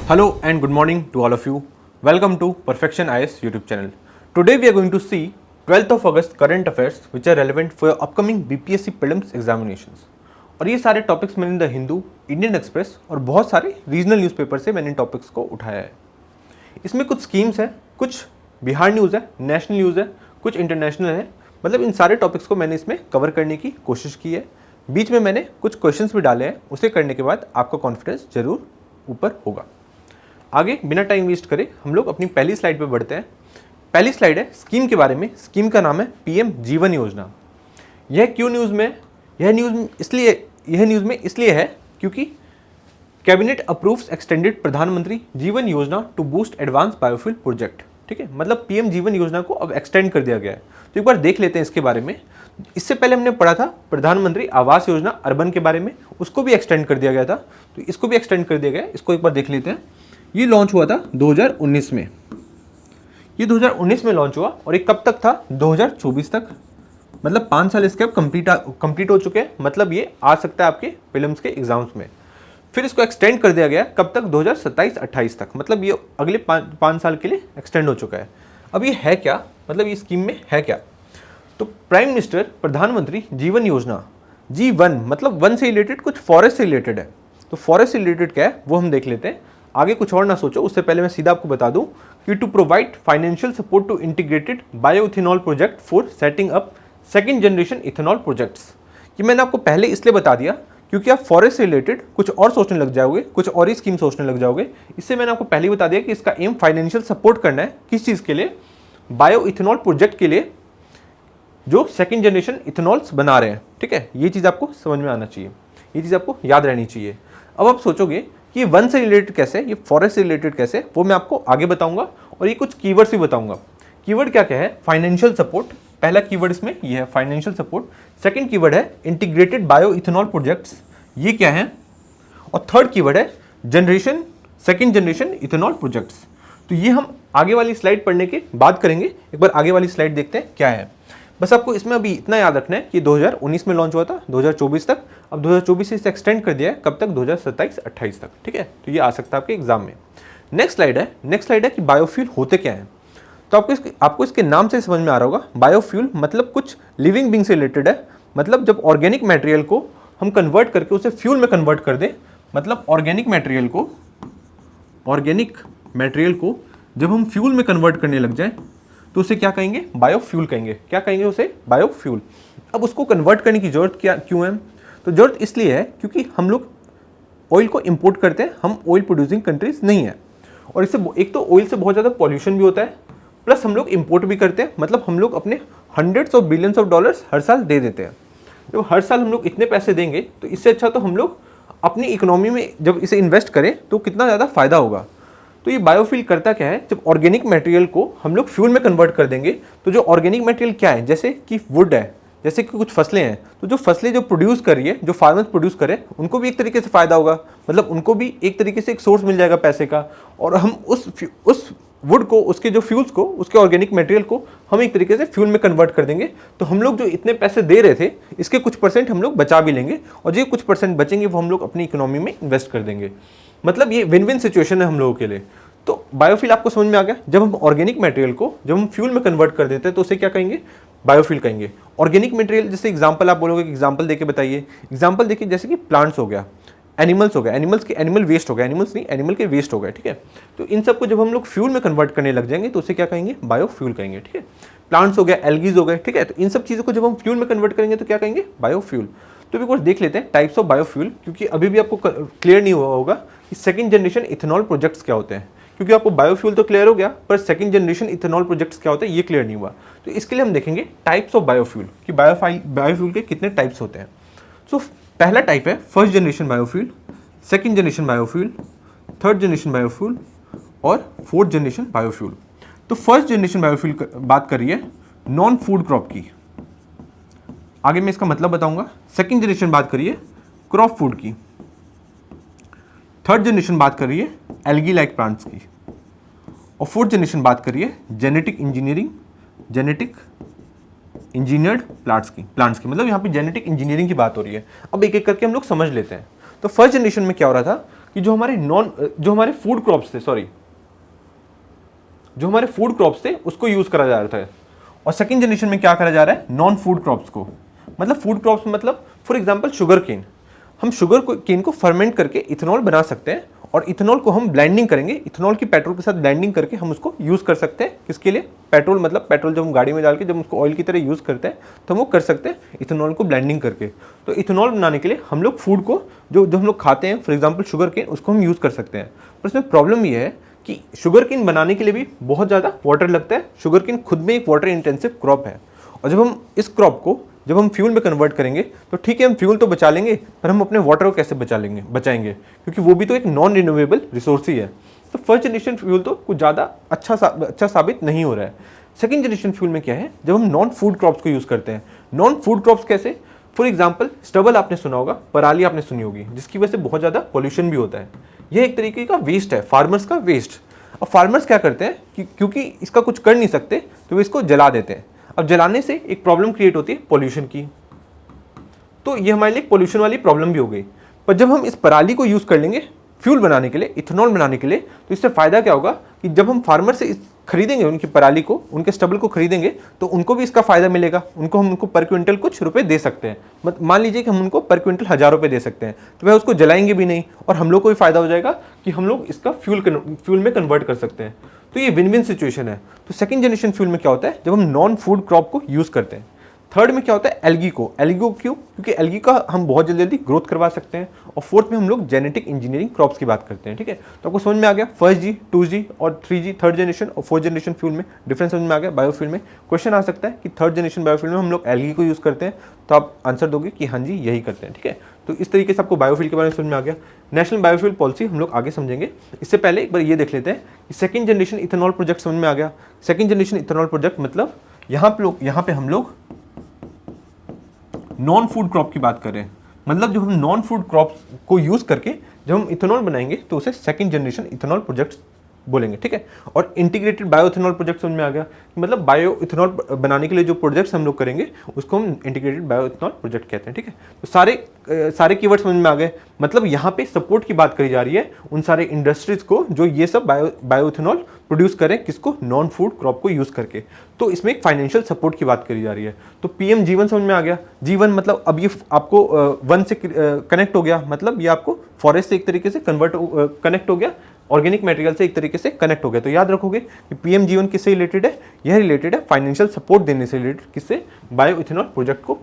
Hello and good morning to all of you. Welcome to Perfection IS YouTube channel. Today we are going to see 12th of August current affairs which are relevant for your upcoming BPSC prelims examinations. और ये सारे topics मैंने the Hindu, Indian express और बहुत सारे regional newspaper से मैंने topics को उठाया है. इसमें कुछ स्कीम्स हैं, कुछ बिहार न्यूज़ है, नेशनल न्यूज़ है, कुछ इंटरनेशनल है. मतलब इन सारे टॉपिक्स को मैंने इसमें कवर करने की कोशिश की है. बीच में मैंने कुछ क्वेश्चंस भी डाले हैं, उसे करने के बाद आपका कॉन्फिडेंस जरूर ऊपर होगा. आगे बिना टाइम वेस्ट करे हम लोग अपनी पहली स्लाइड पे बढ़ते हैं. पहली स्लाइड है स्कीम के बारे में. स्कीम का नाम है पीएम जीवन योजना. यह क्यों न्यूज़ में, यह न्यूज़ में इसलिए है क्योंकि cabinet approves extended Pradhan Mantri Jivan Yojana to boost advance biofuel project. ठीक है, मतलब पीएम जीवन योजना को अब एक्सटेंड कर दिया गया है. तो एक बार देख लेते हैं इसके बारे में. इससे पहले हमने पढ़ा था प्रधानमंत्री आवास योजना अर्बन के बारे में, उसको भी एक्सटेंड कर दिया गया था. तो इसको भी एक्सटेंड कर दिया गया है. इसको एक बार देख लेते हैं. ये लॉन्च हुआ था 2019 में. ये 2019 में लॉन्च हुआ और ये कब तक था? 2024 तक. मतलब 5 साल इसके अब कंप्लीट हो चुके हैं. मतलब ये आ सकता है आपके प्रीलिम्स के एग्जाम्स में. फिर इसको एक्सटेंड कर दिया गया कब तक? 2027-28 तक. मतलब ये अगले 5 साल के लिए एक्सटेंड हो चुका है. अब ये है क्या, मतलब ये स्कीम में है क्या? तो प्राइम मिनिस्टर प्रधानमंत्री जीवन योजना G1, मतलब वन से रिलेटेड कुछ फॉरेस्ट से रिलेटेड है. तो फॉरेस्ट से रिलेटेड क्या है वो हम देख लेते हैं. आगे कुछ और ना सोचो, उससे पहले मैं सीधा आपको बता दूं कि to provide financial support to integrated bioethanol project for setting up second generation ethanol projects. ये मैंने आपको पहले इसलिए बता दिया क्योंकि आप फॉरेस्ट से रिलेटेड कुछ और सोचने लग जाओगे, कुछ और ही स्कीम सोचने लग जाओगे. इससे मैंने आपको पहले ही बता दिया कि इसका एम फाइनेंशियल सपोर्ट करना है. किस चीज़ के लिए? बायोइथेनॉल प्रोजेक्ट के लिए जो सेकंड जनरेशन इथेनॉल्स बना रहे हैं. ठीक है, ये चीज़ आपको समझ में आना चाहिए, ये चीज़ आपको याद रहनी चाहिए. अब आप सोचोगे कि ये वन से रिलेटेड कैसे, ये फॉरेस्ट से रिलेटेड कैसे, वो मैं आपको आगे बताऊंगा. और ये कुछ कीवर्ड्स भी बताऊंगा. कीवर्ड क्या क्या है? फाइनेंशियल सपोर्ट, पहला कीवर्ड इसमें ये है फाइनेंशियल सपोर्ट. सेकंड कीवर्ड है इंटीग्रेटेड बायोइथेनॉल प्रोजेक्ट्स, ये क्या है? और थर्ड कीवर्ड है generation, second generation ethanol projects. तो ये हम आगे वाली स्लाइड पढ़ने के बाद करेंगे. एक बार आगे वाली स्लाइड देखते हैं क्या है. बस आपको इसमें अभी इतना याद रखना है कि 2019 में लॉन्च हुआ था, 2024 तक. अब 2024 से इसे एक्सटेंड कर दिया है कब तक? 2027-28 तक. ठीक है, तो ये आ सकता है आपके एग्जाम में. नेक्स्ट स्लाइड है कि बायोफ्यूल होते क्या हैं. तो आपको इसके नाम से समझ में आ रहा होगा. बायोफ्यूल मतलब कुछ लिविंग बींग से रिलेटेड है. मतलब जब ऑर्गेनिक मटेरियल को हम कन्वर्ट करके उसे फ्यूल में कन्वर्ट कर दें, मतलब ऑर्गेनिक मटेरियल को जब हम फ्यूल में कन्वर्ट करने लग जाएं तो उसे क्या कहेंगे? बायोफ्यूल कहेंगे. क्या कहेंगे उसे? बायोफ्यूल. अब उसको कन्वर्ट करने की जरूरत क्यों है? तो जरूरत इसलिए है क्योंकि हम लोग ऑयल को इंपोर्ट करते हैं, हम ऑयल प्रोड्यूसिंग कंट्रीज नहीं है. और इससे एक तो ऑयल से बहुत ज़्यादा पॉल्यूशन भी होता है, प्लस हम लोग इंपोर्ट भी करते हैं. मतलब हम लोग अपने hundreds of billions of dollars हर साल दे देते हैं. जब हर साल हम लोग इतने पैसे देंगे तो इससे अच्छा तो हम लोग अपनी इकोनॉमी में जब इसे इन्वेस्ट करें तो कितना ज़्यादा फायदा होगा. तो ये बायोफ्यूल करता क्या है? जब ऑर्गेनिक मटेरियल को हम लोग फ्यूल में कन्वर्ट कर देंगे तो जो ऑर्गेनिक मटेरियल क्या है, जैसे कि वुड है, जैसे कि कुछ फसलें हैं, तो जो फसलें जो प्रोड्यूस कर रही है, जो फार्मर्स प्रोड्यूस करें, उनको भी एक तरीके से फ़ायदा होगा. मतलब उनको भी एक तरीके से एक सोर्स मिल जाएगा पैसे का. और हम उस वुड को, उसके जो फ्यूल्स को, उसके ऑर्गेनिक मटेरियल को हम एक तरीके से फ्यूल में कन्वर्ट कर देंगे. तो हम लोग जो इतने पैसे दे रहे थे इसके कुछ परसेंट हम लोग बचा भी लेंगे, और जो कुछ परसेंट बचेंगे वो हम लोग अपनी इकोनॉमी में इन्वेस्ट कर देंगे. मतलब ये विन विन सिचुएशन है हम लोगों के लिए. तो बायोफ्यूल आपको समझ में आ गया. जब हम ऑर्गेनिक मटेरियल को जब हम फ्यूल में कन्वर्ट कर देते हैं तो उसे क्या कहेंगे? बायोफ्यूल कहेंगे. ऑर्गेनिक मटेरियल जैसे एग्जांपल आप बोलोगे कि एग्जांपल देके बताइए. एग्जांपल देखिए, जैसे कि प्लांट्स हो गया, एनिमल्स हो गया, एनिमल वेस्ट हो गया, एनिमल के वेस्ट हो गए. ठीक है, तो इन सबको जब हम लोग फ्यूल में कन्वर्ट करने लग जाएंगे तो उसे क्या कहेंगे? बायोफ्यूल कहेंगे. ठीक है, प्लांट्स हो गया, एल्गीज हो गए. ठीक है, तो इन सब चीज़ों को जब हम फ्यूल में कन्वर्ट करेंगे तो क्या कहेंगे? बायोफ्यूल. तो भी कुछ देख लेते हैं टाइप्स ऑफ बायोफ्यूल, क्योंकि अभी भी आपको क्लियर नहीं हुआ होगा कि सेकंड जनरेशन इथेनॉल प्रोजेक्ट्स क्या होते हैं. क्योंकि आपको बायोफ्यूल तो क्लियर हो गया, पर सेकंड जनरेशन इथेनॉल प्रोजेक्ट्स क्या होते हैं ये क्लियर नहीं हुआ. तो इसके लिए हम देखेंगे टाइप्स ऑफ बायोफ्यूल, कि बायोफ्यूल के कितने टाइप्स होते हैं. सो पहला टाइप है first generation biofuel, second generation biofuel, third generation biofuel और फोर्थ जनरेशन बायोफ्यूल. तो फर्स्ट जनरेशन बायोफ्यूल बात कर रही है नॉन फूड क्रॉप की, आगे मैं इसका मतलब बताऊंगा. सेकंड जनरेशन बात करिए क्रॉप फूड की. थर्ड जनरेशन बात कर रही है एल्गी लाइक प्लांट्स की. और फोर्थ जनरेशन बात कर रही है जेनेटिक इंजीनियर्ड प्लांट्स की. मतलब यहाँ पे जेनेटिक इंजीनियरिंग की बात हो रही है. अब एक एक करके हम लोग समझ लेते हैं. तो फर्स्ट जनरेशन में क्या हो रहा था कि जो हमारे फूड क्रॉप्स थे, जो हमारे फूड क्रॉप्स थे उसको यूज करा जा रहा था। और सेकंड जनरेशन में क्या करा जा रहा है, नॉन फूड क्रॉप्स को। मतलब फूड क्रॉप्स मतलब फॉर एग्जांपल शुगर केन, हम शुगर केन को फर्मेंट करके इथेनॉल बना सकते हैं, और इथेनॉल को हम ब्लेंडिंग करेंगे, इथेनॉल की पेट्रोल के साथ ब्लेंडिंग करके हम उसको यूज कर सकते हैं। किसके लिए, पेट्रोल, मतलब पेट्रोल जब हम गाड़ी में डाल के जब उसको ऑयल की तरह यूज करते हैं तो हम वो कर सकते हैं इथेनॉल को ब्लेंडिंग करके। तो इथेनॉल बनाने के लिए हम लोग फूड को जो हम लोग खाते हैं, फॉर एग्जाम्पल शुगर केन, उसको हम यूज कर सकते हैं। पर इसमें प्रॉब्लम ये है कि शुगर केन बनाने के लिए भी बहुत ज़्यादा वाटर लगता है। शुगर केन खुद में एक वाटर इंटेंसिव क्रॉप है, और जब हम इस क्रॉप को जब हम फ्यूल में कन्वर्ट करेंगे तो ठीक है, हम फ्यूल तो बचा लेंगे, पर हम अपने वाटर को कैसे बचाएंगे, क्योंकि वो भी तो एक नॉन रिन्यूएबल रिसोर्स ही है। तो फर्स्ट जनरेशन फ्यूल तो कुछ ज़्यादा अच्छा साबित नहीं हो रहा है। सेकंड जनरेशन फ्यूल में क्या है, जब हम नॉन फूड क्रॉप्स को यूज़ करते हैं। नॉन फूड क्रॉप्स कैसे, फॉर एग्जाम्पल स्टबल आपने सुना होगा, पराली आपने सुनी होगी, जिसकी वजह से बहुत ज़्यादा पॉल्यूशन भी होता है। यह एक तरीके का वेस्ट है, फार्मर्स का वेस्ट। अब फार्मर्स क्या करते हैं कि क्योंकि इसका कुछ कर नहीं सकते तो वे इसको जला देते हैं। अब जलाने से एक प्रॉब्लम क्रिएट होती है पॉल्यूशन की, तो ये हमारे लिए पॉल्यूशन वाली प्रॉब्लम भी हो गई। पर जब हम इस पराली को यूज़ कर लेंगे फ्यूल बनाने के लिए, इथेनॉल बनाने के लिए, तो इससे फ़ायदा क्या होगा कि जब हम फार्मर से खरीदेंगे उनकी पराली को, उनके स्टबल को खरीदेंगे, तो उनको भी इसका फ़ायदा मिलेगा। हम उनको पर क्विंटल कुछ रुपए दे सकते हैं। मान लीजिए कि हम उनको पर क्विंटल 1000 रुपये दे सकते हैं, तो वह उसको जलाएंगे भी नहीं, और हम लोग को भी फ़ायदा हो जाएगा कि हम लोग इसका फ्यूल में कन्वर्ट कर सकते हैं। तो ये विन विन सिचुएशन है। तो सेकंड जनरेशन फ्यूल में क्या होता है, जब हम नॉन फूड क्रॉप को यूज़ करते हैं। थर्ड में क्या होता है, एल्गी को क्यों, क्योंकि एल्गी का हम बहुत जल्दी ग्रोथ करवा सकते हैं। और फोर्थ में हम लोग जेनेटिक इंजीनियरिंग क्रॉप्स की बात करते हैं। ठीक है, तो आपको समझ में आ गया फर्स्ट जी, 2G और 3G, थर्ड जनरेशन और फोर्थ जनरेशन फ्यूल में डिफरेंस समझ में आ गया। बायोफ्यूल में क्वेश्चन आ सकता है कि थर्ड जनरेशन बायोफ्यूल में हम लोग एल्गी को यूज़ करते हैं, तो आप आंसर दोगे कि हाँ जी यही करते हैं। ठीक है, तो इस तरीके से आपको बायोफ्यूल के बारे में समझ में आ गया। नेशनल बायोफ्यूल पॉलिसी हम लोग आगे समझेंगे, इससे पहले एक बार ये देख लेते हैं कि सेकंड जनरेशन इथेनॉल प्रोजेक्ट समझ में आ गया। सेकंड जनरेशन इथेनॉल प्रोजेक्ट मतलब यहाँ पे हम लोग नॉन फूड क्रॉप की बात कर रहे हैं। मतलब जब हम नॉन फूड क्रॉप्स को यूज़ करके जब हम इथेनॉल बनाएंगे तो उसे सेकंड जनरेशन इथेनॉल प्रोजेक्ट्स बोलेंगे। ठीक है, और इंटीग्रेटेड बायो इथेनॉल प्रोजेक्ट समझ में आ गया, मतलब बायो इथेनॉल बनाने के लिए जो प्रोजेक्ट्स हम लोग करेंगे उसको हम इंटीग्रेटेड बायो इथेनॉल प्रोजेक्ट कहते हैं। ठीक है, तो सारे कीवर्ड समझ में आ गए। मतलब यहाँ पे सपोर्ट की बात करी जा रही है उन सारे इंडस्ट्रीज को जो ये सब बायो इथेनॉल प्रोड्यूस करें, किसको, नॉन फूड क्रॉप को यूज़ करके। तो इसमें एक फाइनेंशियल सपोर्ट की बात करी जा रही है। तो पीएम जीवन समझ में आ गया। जीवन मतलब अब ये आपको वन से कनेक्ट हो गया, मतलब ये आपको फॉरेस्ट से एक तरीके से कनेक्ट हो गया, ऑर्गेनिक मटेरियल से एक तरीके से कनेक्ट हो गया। तो याद रखोगे कि पीएम जीवन किससे रिलेटेड है, यह रिलेटेड है फाइनेंशियल सपोर्ट देने से रिलेटेड, किससे, बायो इथेनॉल प्रोजेक्ट को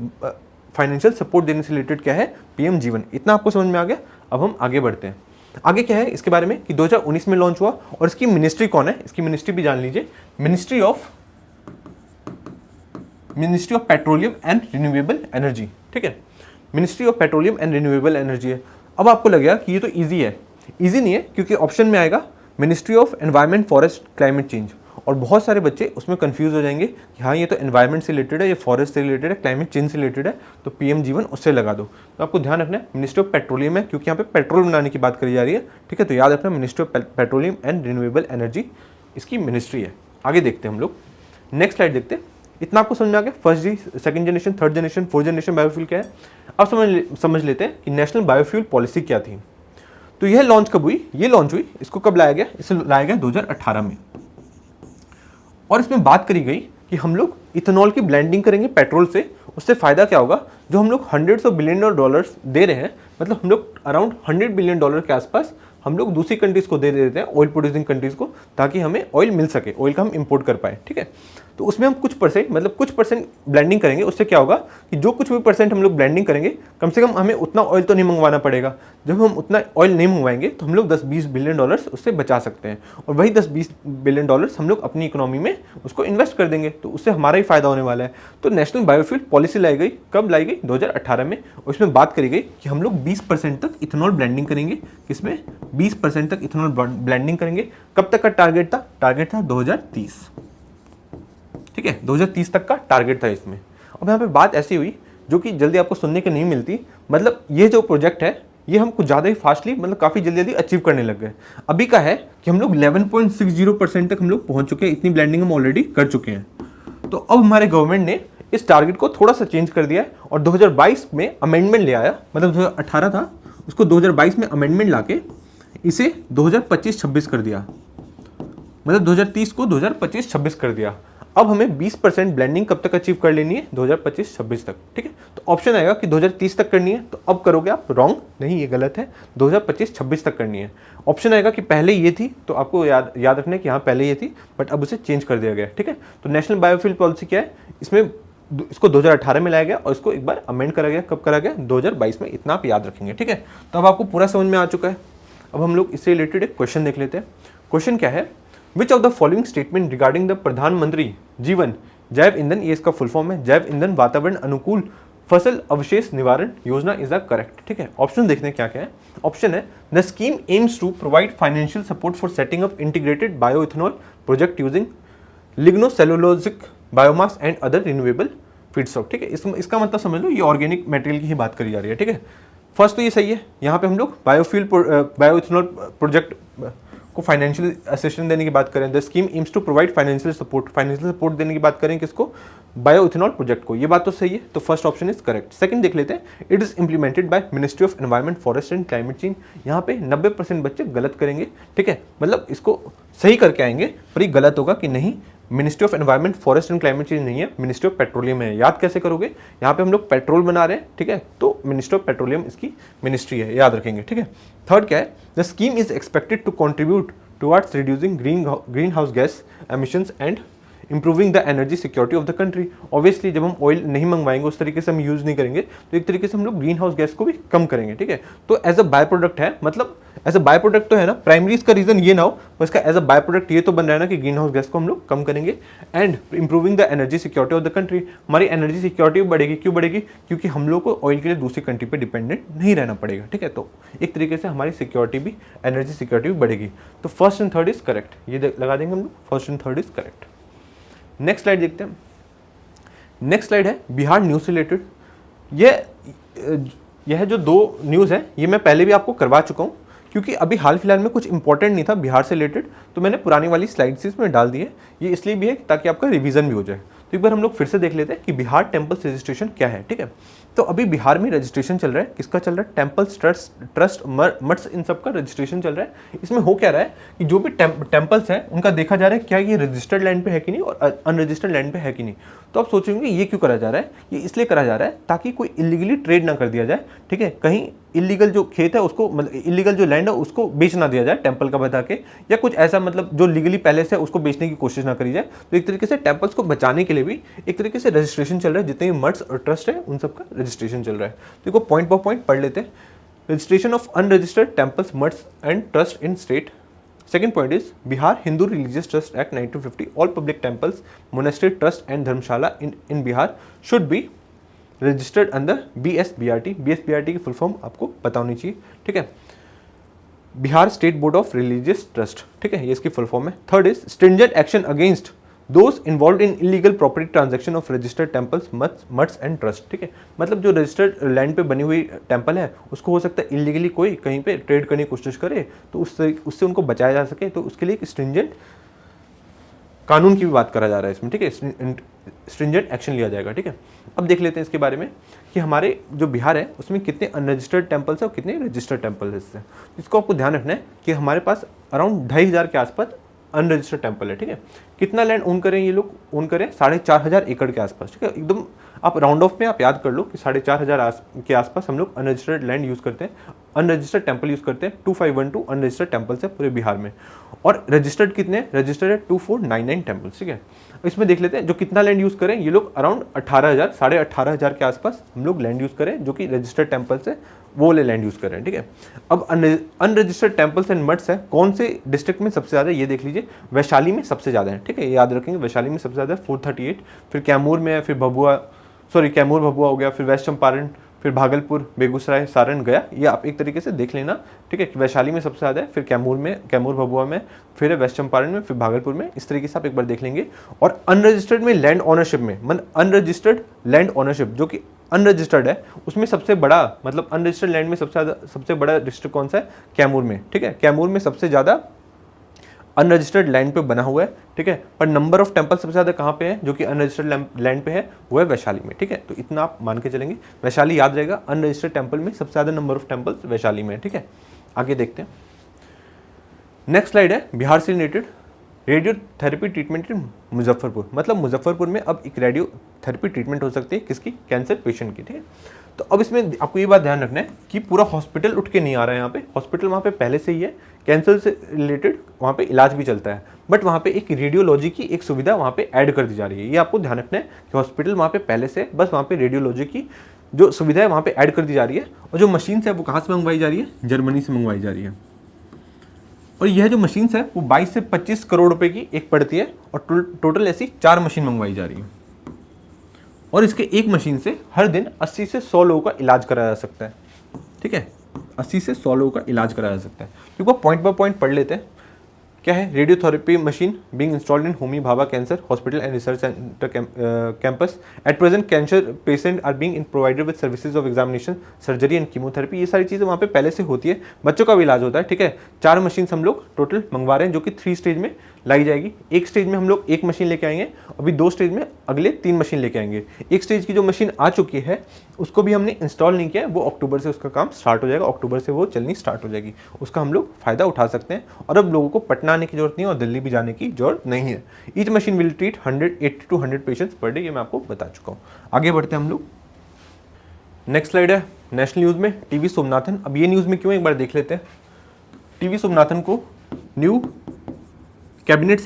फाइनेंशियल सपोर्ट देने से रिलेटेड क्या है, पीएम जीवन। इतना आपको समझ में आ गया। अब हम आगे बढ़ते हैं। आगे क्या है इसके बारे में कि 2019 में लॉन्च हुआ, और इसकी मिनिस्ट्री कौन है, इसकी मिनिस्ट्री भी जान लीजिए, ministry of petroleum and renewable energy. ठीक है, ministry of petroleum and renewable energy है। अब आपको लगेगा कि ये तो ईजी है, ईजी नहीं है, क्योंकि ऑप्शन में आएगा ministry of environment, forest, climate change, और बहुत सारे बच्चे उसमें कंफ्यूज हो जाएंगे कि हाँ ये तो एनवायरनमेंट से रिलेटेड है, ये फॉरेस्ट से रिलेटेड है, क्लाइमेट चेंज से रिलेटेड है, तो पीएम जीवन उससे लगा दो। तो आपको ध्यान रखना है मिनिस्ट्री ऑफ पेट्रोलियम है, क्योंकि यहाँ पे पेट्रोल बनाने की बात करी जा रही है। ठीक है, तो याद रखना ministry of petroleum and renewable energy इसकी मिनिस्ट्री है। आगे देखते हैं हम लोग, नेक्स्ट स्लाइड देखते हैं। इतना आपको समझ में आ गया, first G, second generation, third generation, fourth generation biofuel क्या है। अब समझ लेते हैं कि नेशनल बायोफ्यूल पॉलिसी क्या थी। तो यह लॉन्च कब हुई, ये लॉन्च हुई, इसको कब लाया गया, इसे लाया गया 2018 में। और इसमें बात करी गई कि हम लोग इथेनॉल की ब्लेंडिंग करेंगे पेट्रोल से, उससे फ़ायदा क्या होगा, जो हम लोग $100 बिलियन दे रहे हैं, मतलब हम लोग अराउंड $100 बिलियन के आसपास हम लोग दूसरी कंट्रीज़ को दे देते हैं, ऑयल प्रोड्यूसिंग कंट्रीज़ को, ताकि हमें ऑयल मिल सके, ऑयल का हम इंपोर्ट कर पाए। ठीक है, तो उसमें हम कुछ परसेंट ब्लेंडिंग करेंगे। उससे क्या होगा कि जो कुछ भी परसेंट हम लोग ब्लेंडिंग करेंगे, कम से कम हमें उतना ऑयल तो नहीं मंगवाना पड़ेगा। जब हम उतना ऑयल नहीं मंगवाएंगे तो हम लोग 10-20 बिलियन डॉलर्स उससे बचा सकते हैं, और वही 10-20 बिलियन डॉलर्स हम लोग अपनी इकोनॉमी में उसको इन्वेस्ट कर देंगे, तो उससे हमारा ही फायदा होने वाला है। तो नेशनल बायोफ्यूल पॉलिसी लाई गई, कब लाई गई, 2018 में। और इसमें बात करी गई कि हम लोग 20% तक इथेनॉल ब्लेंडिंग करेंगे। किसमें, 20% तक इथेनॉल ब्लेंडिंग करेंगे। कब तक का टारगेट था 2030। ठीक है, 2030 तक का टारगेट था इसमें। अब यहाँ पे बात ऐसी हुई जो कि जल्दी आपको सुनने के नहीं मिलती, मतलब ये जो प्रोजेक्ट है ये हम कुछ ज़्यादा ही फास्टली, मतलब काफ़ी जल्दी अचीव करने लग गए। अभी का है कि हम लोग 11.60% तक हम लोग पहुँच चुके हैं, इतनी ब्लेंडिंग हम ऑलरेडी कर चुके हैं। तो अब हमारे गवर्नमेंट ने इस टारगेट को थोड़ा सा चेंज कर दिया है, और 2022 में अमेंडमेंट ले आया, मतलब 2018 था उसको 2022 में अमेंडमेंट ला के इसे 2025-26 कर दिया, मतलब 2030 को 2025-26 कर दिया। अब हमें 20% ब्लेंडिंग कब तक अचीव कर लेनी है? 2025-26 तक, ठीक है। तो ऑप्शन आएगा कि 2030 तक करनी है, तो अब करोगे आप रॉन्ग, नहीं ये गलत है, 2025-26 तक करनी है। ऑप्शन आएगा कि पहले ये थी, तो आपको याद रखना है कि हाँ पहले ये थी बट अब उसे चेंज कर दिया गया, ठीक है। तो नेशनल बायोफ्यूल पॉलिसी क्या है, इसमें इसको 2018 में लाया गया और इसको एक बार अमेंड करा गया, कब करा गया? 2022 में, इतना आप याद रखेंगे, ठीक है। तो अब आपको पूरा समझ में आ चुका है। अब हम लोग इससे रिलेटेड एक क्वेश्चन देख लेते हैं। क्वेश्चन क्या है, which of the following statement regarding the प्रधानमंत्री जीवन जैव ईंधन, ये इसका फुल फॉर्म है, जैव ईंधन वातावरण अनुकूल फसल अवशेष निवारण योजना इज द करेक्ट, ठीक है। ऑप्शन देखने क्या क्या है। ऑप्शन है, the scheme aims to provide financial support for setting up integrated bioethanol project using lignocellulosic biomass and other renewable feedstock, ठीक है। इसका मतलब समझ लो ये ऑर्गेनिक मटेरियल की ही बात करी जा रही है, ठीक है। फर्स्ट तो ये सही है, यहाँ पे हम लोग बायोइथेनॉल प्रोजेक्ट को फाइनेंशियल असिस्टेंस देने की बात करें, the scheme aims to provide financial support देने की बात करें किसको? बायोइथेनॉल प्रोजेक्ट को, ये बात तो सही है, तो first option is correct. Second देख लेते हैं, it is implemented by ministry of environment forest and climate change. यहाँ पे 90% बच्चे गलत करेंगे, ठीक है, मतलब इसको सही करके आएंगे, पर ये गलत होगा कि नहीं ministry of environment forest and climate change नहीं है, मिनिस्ट्री ऑफ पेट्रोलियम है। याद कैसे करोगे, यहाँ पे हम लोग पेट्रोल बना रहे हैं, ठीक है, तो मिनिस्ट्री ऑफ पेट्रोलियम इसकी मिनिस्ट्री है, याद रखेंगे, ठीक है। थर्ड क्या है, the scheme is expected to contribute towards reducing greenhouse gas emissions and improving the energy security of the country. Obviously जब हम ऑयल नहीं मंगवाएंगे, उस तरीके से हम यूज नहीं करेंगे, तो एक तरीके से हम लोग ग्रीन हाउस गैस को भी कम करेंगे, ठीक है। तो एज अ बाय प्रोडक्ट है, मतलब एज अ बाय प्रोडक्ट तो है ना, प्राइमरी इसका रीजन ये ना हो, पर इसका एज अ बाय प्रोडक्ट ये तो बन रहा है ना कि ग्रीन हाउस गैस को हम लोग कम करेंगे and improving the energy security of the country. हमारी एनर्जी सिक्योरिटी बढ़ेगी, क्यों बढ़ेगी? क्योंकि हम लोग को ऑयल के लिए दूसरी कंट्री पे डिपेंडेंट नहीं रहना पड़ेगा, ठीक है। तो एक तरीके से हमारी सिक्योरिटी भी, एनर्जी सिक्योरिटी भी बढ़ेगी। तो first and third is correct, ये लगा देंगे हम लोग, first and third is correct. Next slide देखते हैं। नेक्स्ट स्लाइड है बिहार न्यूज़ से रिलेटेड। यह जो दो न्यूज़ है ये मैं पहले भी आपको करवा चुका हूँ, क्योंकि अभी हाल फिलहाल में कुछ इंपॉर्टेंट नहीं था बिहार से रिलेटेड, तो मैंने पुरानी वाली स्लाइड्स इसमें डाल दी है। ये इसलिए भी है ताकि आपका रिवीजन भी हो जाए। तो एक बार हम लोग फिर से देख लेते हैं कि बिहार टेम्पल्स रजिस्ट्रेशन क्या है, ठीक है। तो अभी बिहार में रजिस्ट्रेशन चल रहा है, किसका चल रहा है? टेम्पल्स, ट्रस्ट, मठ्स, इन सब का रजिस्ट्रेशन चल रहा है। इसमें हो क्या रहा है कि जो भी टेम्पल्स हैं उनका देखा जा रहा है क्या ये रजिस्टर्ड लैंड पे है कि नहीं और अनरजिस्टर्ड लैंड पे है कि नहीं। तो आप सोचेंगे ये क्यों करा जा रहा है? ये इसलिए करा जा रहा है ताकि कोई इलीगली ट्रेड ना कर दिया जाए, ठीक है। कहीं इलीगल जो खेत है उसको, मतलब इलीगल जो लैंड है उसको बेच ना दिया जाए टेम्पल का बता के, या कुछ ऐसा मतलब जो लीगली पहले से उसको बेचने की कोशिश ना करी जाए। तो एक तरीके से टेम्पल्स को बचाने के लिए भी एक तरीके से रजिस्ट्रेशन चल रहा है, जितने भी मठ्स और ट्रस्ट है उन सब का रजिस्ट्रेशन चल रहा है। देखो पॉइंट बाय पॉइंट पढ़ लेते हैं। Registration of unregistered temples, maths and trust in state. Second point is Bihar Hindu Religious Trust Act 1950. All public temples, monastery, trust and dharmshala in Bihar should be registered under BSBRT. BSBRT की full form आपको पता होनी चाहिए, ठीक है। Bihar state board of religious trust, ठीक है, ये इसकी फुल फॉर्म है। Third is stringent action against those involve in illegal property transaction of registered temples, maths and trust, ठीक है। मतलब जो रजिस्टर्ड लैंड पे बनी हुई टेम्पल है उसको हो सकता है इलीगली कोई कहीं पे ट्रेड करने की कोशिश करे, तो उससे उनको बचाया जा सके, तो उसके लिए एक स्ट्रिंजेंट कानून की भी बात करा जा रहा है इसमें, ठीक है। स्ट्रिंजेंट एक्शन लिया जाएगा, ठीक है। अब देख लेते हैं इसके बारे में कि हमारे जो बिहार है उसमें कितने अनरजिस्टर्ड टेम्पल्स है और कितने रजिस्टर्ड टेम्पल्स है। इससे इसको आपको ध्यान रखना है कि हमारे पास अराउंड 2500 के आसपास अनरजिस्टर्ड टेम्पल है, ठीक है। कितना लैंड ओन करें ये लोग? ओन करें 4500 एकड़ के आसपास, ठीक है। एकदम आप राउंड ऑफ में आप याद कर लो कि 4500 के आसपास हम लोग अनरजिस्टर्ड लैंड यूज़ करते हैं, अनरजिस्टर्ड टेम्पल यूज़ करते हैं। 2512 अनरजिस्टर्ड टेम्पल्स है पूरे बिहार में, और रजिस्टर्ड कितने? रजिस्टर्ड है 2499 टेम्पल्स, ठीक है। इसमें देख लेते हैं जो कितना लैंड यूज़ करें। ये लोग अराउंड 18,000, 18,500 के आसपास हम लोग लैंड यूज़ करें जो कि रजिस्टर्ड टेम्पल्स है, वो वाले लैंड यूज़ करें, ठीक है। अब अनरजिस्टर्ड टेम्पल्स एंड मठ्स है कौन से डिस्ट्रिक्ट में सबसे ज़्यादा, ये देख लीजिए। वैशाली में सबसे ज़्यादा है, ठीक है, याद रखेंगे। वैशाली में सबसे ज़्यादा 438, फिर कैमूर में है, फिर कैमूर भभुआ हो गया, फिर वेस्ट चंपारण, फिर भागलपुर, बेगूसराय, सारण, गया। ये आप एक तरीके से देख लेना, ठीक है। वैशाली में सबसे ज़्यादा है, फिर कैमूर भभुआ में, फिर वेस्ट चंपारण में, फिर भागलपुर में। इस तरीके से आप एक बार देख लेंगे। और अनरजिस्टर्ड में लैंड ऑनरशिप में, मतलब अनरजिस्टर्ड लैंड ऑनरशिप जो कि अनरजिस्टर्ड है, उसमें सबसे बड़ा, मतलब अनरजिस्टर्ड लैंड में सबसे बड़ा डिस्ट्रिक्ट कौन सा है? कैमूर में, ठीक है। कैमूर में सबसे ज़्यादा अनरजिस्टर्ड लैंड पे बना हुआ है, ठीक है। पर नंबर ऑफ टेम्पल सबसे ज़्यादा कहाँ पे है जो कि अनरजिस्टर्ड लैंड पे है? वो है वैशाली में, ठीक है। तो इतना आप मान के चलेंगे, वैशाली याद रहेगा। अनरजिस्टर्ड टेम्पल में सबसे ज़्यादा नंबर ऑफ टेम्पल्स वैशाली में है, ठीक है। आगे देखते हैं। नेक्स्ट स्लाइड है बिहार से रिलेटेड रेडियोथेरेपी ट्रीटमेंट इन मुजफ्फरपुर। मतलब मुजफ्फरपुर में अब एक रेडियोथेरेपी ट्रीटमेंट हो सकती है किसकी, कैंसर पेशेंट की, ठीक है। तो अब इसमें आपको ये बात ध्यान रखना है कि पूरा हॉस्पिटल उठ के नहीं आ रहा है, यहाँ पे हॉस्पिटल वहाँ पे पहले से ही है, कैंसर से रिलेटेड वहाँ पे इलाज भी चलता है, बट वहाँ पे एक रेडियोलॉजी की एक सुविधा वहाँ पे ऐड कर दी जा रही है। ये आपको ध्यान रखना है कि हॉस्पिटल वहाँ पे पहले से, बस वहाँ पे रेडियोलॉजी की जो सुविधा है वहाँ पे ऐड कर दी जा रही है। और जो मशीन्स है वो कहाँ से मंगवाई जा रही है, जर्मनी से मंगवाई जा रही है। और यह जो मशीन्स है वो 22 से 25 करोड़ रुपए की एक पड़ती है और टोटल ऐसी 4 मशीन मंगवाई जा रही है। और इसके एक मशीन से हर दिन 80 से 100 लोगों का इलाज कराया जा सकता है, ठीक है। 80 से 100 लोगों का इलाज कराया जा सकता है। क्योंकि वो पॉइंट बाय पॉइंट पढ़ लेते हैं। क्या है, radiotherapy machine being installed in Homi Bhabha cancer hospital and research centre campus at present cancer patients are being provided with services of examination surgery and chemotherapy. ये सारी चीज़ें वहाँ पे पहले से होती है, बच्चों का भी इलाज होता है, ठीक है। 4 मशीन हम लोग टोटल मंगवा रहे हैं जो कि 3 स्टेज में लाई जाएगी। एक स्टेज में हम लोग 1 मशीन लेके आएंगे, अभी 2 स्टेज में अगले 3 मशीन लेके आएंगे। एक स्टेज की जो मशीन आ चुकी है उसको भी हमने इंस्टॉल नहीं किया है, वो अक्टूबर से उसका काम स्टार्ट हो जाएगा, अक्टूबर से वो चलनी स्टार्ट हो जाएगी, उसका हम लोग फायदा उठा सकते हैं। और अब लोगों को पटना आने की जरूरत नहीं है और दिल्ली भी जाने की जरूरत नहीं है। Each machine will treat 180 to 100 patients per day, ये मैं आपको बता चुका हूँ। आगे बढ़ते हैं हम लोग। नेक्स्ट स्लाइड है नेशनल न्यूज़ में टीवी सोमनाथन। अब ये न्यूज़ में क्यों, एक बार देख लेते हैं। टीवी सोमनाथन को न्यू कैबिनेट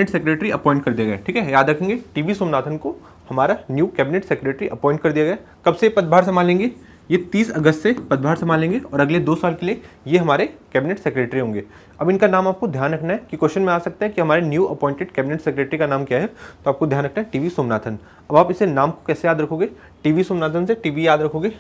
सेक्रेटरी अपॉइंट कर दिया गया, ठीक है। याद रखेंगे, टीवी सोमनाथन को हमारा न्यू कैबिनेट सेक्रेटरी अपॉइंट कर दिया गया। कब से पदभार संभालेंगे, ये 30 अगस्त से पदभार संभालेंगे और अगले 2 साल के लिए ये हमारे कैबिनेट सेक्रेटरी होंगे। अब इनका नाम आपको ध्यान रखना है कि क्वेश्चन में आ सकता है कि हमारे न्यू अपॉइंटेड कैबिनेट सेक्रेटरी का नाम क्या है, तो आपको ध्यान रखना है टीवी सोमनाथन। अब आप इसे नाम को कैसे याद रखोगे, टीवी सोमनाथन से टीवी याद रखोगे।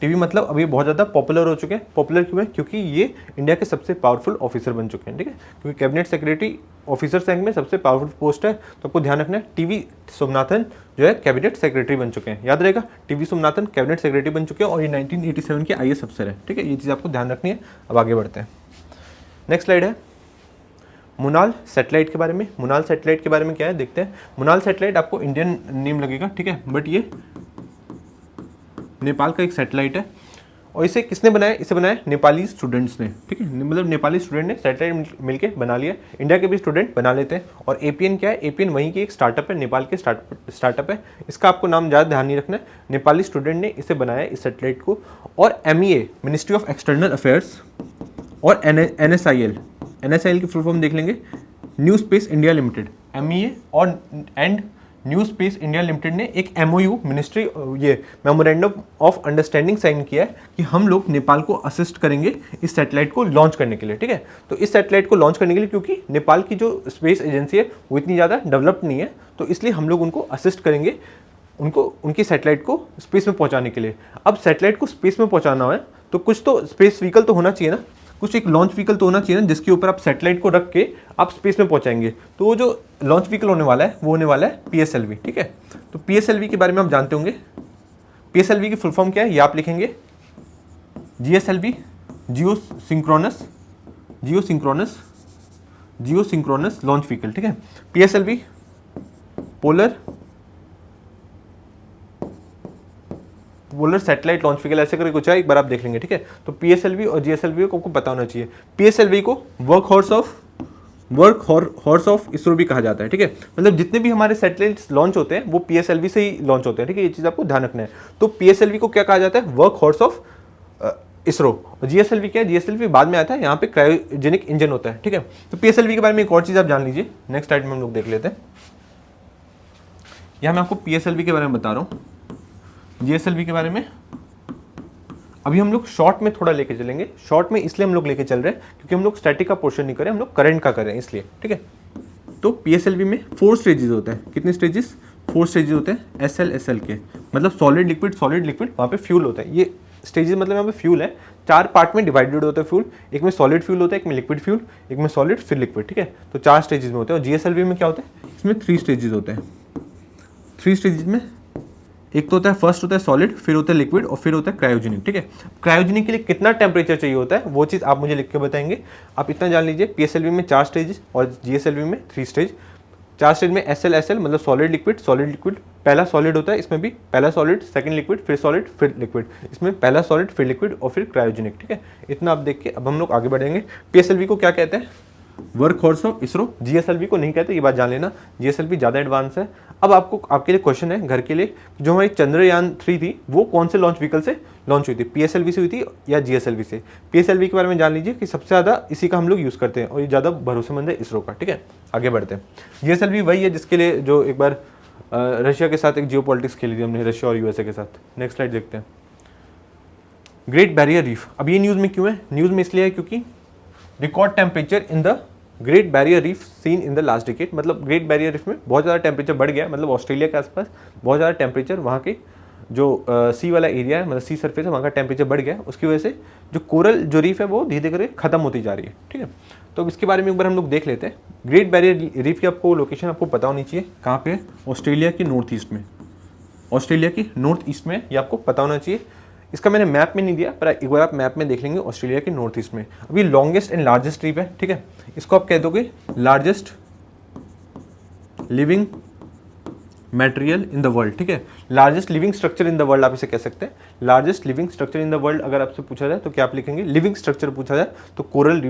टीवी मतलब अभी बहुत ज़्यादा पॉपुलर हो चुके हैं। पॉपुलर क्यों है, क्योंकि ये इंडिया के सबसे पावरफुल ऑफिसर बन चुके हैं, ठीक है। क्योंकि कैबिनेट सेक्रेटरी ऑफिसर रैंक में सबसे पावरफुल पोस्ट है, तो आपको ध्यान रखना है टीवी सोमनाथन जो है कैबिनेट सेक्रेटरी बन चुके हैं। याद रहेगा, टीवी सोमनाथन कैबिनेट सेक्रेटरी बन चुके हैं और ये 1987 के IAS अफसर है, ठीक है। ये चीज़ आपको ध्यान रखनी है। अब आगे बढ़ते हैं। नेक्स्ट स्लाइड है मुनाल सैटेलाइट के बारे में। मुनाल सैटेलाइट के बारे में क्या है देखते हैं। मुनाल सैटेलाइट आपको इंडियन नेम लगेगा, ठीक है, बट ये नेपाल का एक सैटेलाइट है। और इसे किसने बनाया, इसे बनाया नेपाली स्टूडेंट्स ने, ठीक है। मतलब नेपाली स्टूडेंट ने सैटेलाइट मिलके बना लिया। इंडिया के भी स्टूडेंट बना लेते हैं। और APN क्या है, APN वहीं की एक स्टार्टअप है, नेपाल के स्टार्टअप है। इसका आपको नाम ज़्यादा ध्यान नहीं रखना है। नेपाली स्टूडेंट ने इसे बनाया, इस सैटेलाइट को। और MEA ministry of external affairs और NSIL की फुल फॉर्म देख लेंगे, new space India limited. MEA और न्यू स्पेस इंडिया लिमिटेड ने एक MOU मिनिस्ट्री ये मेमोरेंडम ऑफ अंडरस्टैंडिंग साइन किया है कि हम लोग नेपाल को असिस्ट करेंगे इस सैटेलाइट को लॉन्च करने के लिए, ठीक है। तो इस सैटेलाइट को लॉन्च करने के लिए, क्योंकि नेपाल की जो स्पेस एजेंसी है वो इतनी ज़्यादा डेवलप्ड नहीं है, तो इसलिए हम लोग उनको असिस्ट करेंगे, उनको उनकी सैटेलाइट को स्पेस में पहुँचाने के लिए। अब सैटेलाइट को स्पेस में पहुँचाना है तो कुछ तो स्पेस व्हीकल तो होना चाहिए ना, कुछ एक लॉन्च व्हीकल तो होना चाहिए ना, जिसके ऊपर आप सैटेलाइट को रख के आप स्पेस में पहुंचाएंगे। तो वो जो लॉन्च व्हीकल होने वाला है वो होने वाला है PSLV, ठीक है। तो PSLV के बारे में आप जानते होंगे। PSLV की फुल फॉर्म क्या है, ये आप लिखेंगे GSLV, जियो सिंक्रोनस लॉन्च व्हीकल, ठीक है। PSLV polar satellite launch vehicle, ऐसे करके कुछ है, एक बार आप देख लेंगे, ठीक है। तो PSLV और GSLV को आपको पता होना चाहिए। PSLV को वर्क हॉर्स ऑफ इसरो भी कहा जाता है, ठीक है। मतलब जितने भी हमारे सैटेलाइट्स लॉन्च होते हैं वो PSLV से ही लॉन्च होते हैं, ठीक है। ये चीज़ आपको ध्यान रखना है। तो PSLV को क्या कहा जाता है, वर्क हॉर्स ऑफ इसरो। और GSLV क्या है, GSLV बाद में आता है, यहाँ पे क्रायोजेनिक इंजन होता है, ठीक है। तो PSLV के बारे में एक और चीज़ आप जान लीजिए। नेक्स्ट स्लाइड में हम लोग देख लेते हैं। यहाँ मैं आपको PSLV के बारे में बता रहा हूँ। GSLV के बारे में अभी हम लोग शॉर्ट में थोड़ा लेके चलेंगे। शॉर्ट में इसलिए हम लोग लेके चल रहे हैं क्योंकि हम लोग स्टैटिक का पोर्शन नहीं करें, हम लोग करंट का करें, इसलिए, ठीक है। तो PSLV में 4 स्टेजेस होते हैं। कितने स्टेजेस, 4 स्टेजेस होते हैं SL के, मतलब सॉलिड लिक्विड, वहाँ पे फ्यूल होता है। ये स्टेजेस मतलब यहाँ पे फ्यूल है, 4 पार्ट में डिवाइडेड होता है फ्यूल। एक में सॉलिड फ्यूल होता है, एक में लिक्विड फ्यूल, एक में सॉलिड फिर लिक्विड, ठीक है। तो 4 स्टेजेस में होते हैं। और GSLV में क्या होता है, इसमें 3 स्टेजेस होते हैं। 3 स्टेजेस में एक तो होता है, फर्स्ट होता है सॉलिड, फिर होता है लिक्विड और फिर होता है क्रायोजेनिक, ठीक है। क्रायोजेनिक के लिए कितना टेम्परेचर चाहिए होता है वो चीज़ आप मुझे लिख के बताएंगे। आप इतना जान लीजिए, PSLV में 4 स्टेज और GSLV में 3 स्टेज। चार स्टेज में SL मतलब सॉलिड लिक्विड, पहला सॉलिड होता है, इसमें भी पहला सॉलिड, सेकंड लिक्विड, फिर सॉलिड, फिर लिक्विड, इसमें पहला सॉलिड, फिर लिक्विड और फिर क्रायोजेनिक। ठीक है, इतना आप देख के अब हम लोग आगे बढ़ेंगे। PSLV को क्या कहते हैं? Work horse of ISRO. GSLV को नहीं कहते, ये बात जान लेना, GSLV ज़्यादा एडवांस है। अब आपके लिए क्वेश्चन है घर के लिए, जो हमारी चंद्रयान 3 थी वो कौन से लॉन्च व्हीकल से लॉन्च हुई थी? PSLV से हुई थी या GSLV से? PSLV के बारे में जान लीजिए कि सबसे ज़्यादा इसी का हम लोग यूज़ करते हैं और ये ज़्यादा भरोसेमंद है इसरो का। ठीक है, आगे बढ़ते हैं। GSLV वही है जिसके लिए जो एक बार रशिया के साथ एक जियो पॉलिटिक्स खेली थी हमने, रशिया और USA के साथ। नेक्स्ट स्लाइड देखते हैं। ग्रेट बैरियर रीफ, अब ये न्यूज़ में क्यों है? न्यूज़ में इसलिए है क्योंकि record temperature in the great barrier reef seen in the last decade, मतलब ग्रेट बैरियर रीफ में बहुत ज़्यादा टेम्परेचर बढ़ गया, मतलब ऑस्ट्रेलिया के आसपास बहुत ज़्यादा टेम्परेचर, वहाँ के जो सी वाला एरिया है, मतलब सी सरफेस है, वहाँ का टेम्परेचर बढ़ गया, उसकी वजह से जो कोरल जो रीफ है वो धीरे धीरे करके खत्म होती जा रही है। ठीक है, तो अब इसके बारे में एक बार हम लोग देख लेते हैं। ग्रेट बैरियर रीफ की आपको लोकेशन आपको पता होनी चाहिए, कहाँ पे? ऑस्ट्रेलिया के नॉर्थ ईस्ट में, ऑस्ट्रेलिया की नॉर्थ ईस्ट में, ये आपको पता होना चाहिए। इसका मैंने मैप में नहीं दिया, पर एक बार आप मैप में देख लेंगे, ऑस्ट्रेलिया के नॉर्थ ईस्ट में। अभी लॉन्गेस्ट एंड लार्जेस्ट रीफ है। ठीक है, इसको आप कह दोगे largest living material in the world. ठीक है, largest living structure in the world आप इसे कह सकते हैं। Largest living structure in the world अगर आपसे पूछा जाए तो क्या आप लिखेंगे? लिविंग स्ट्रक्चर पूछा जाए तो कोरल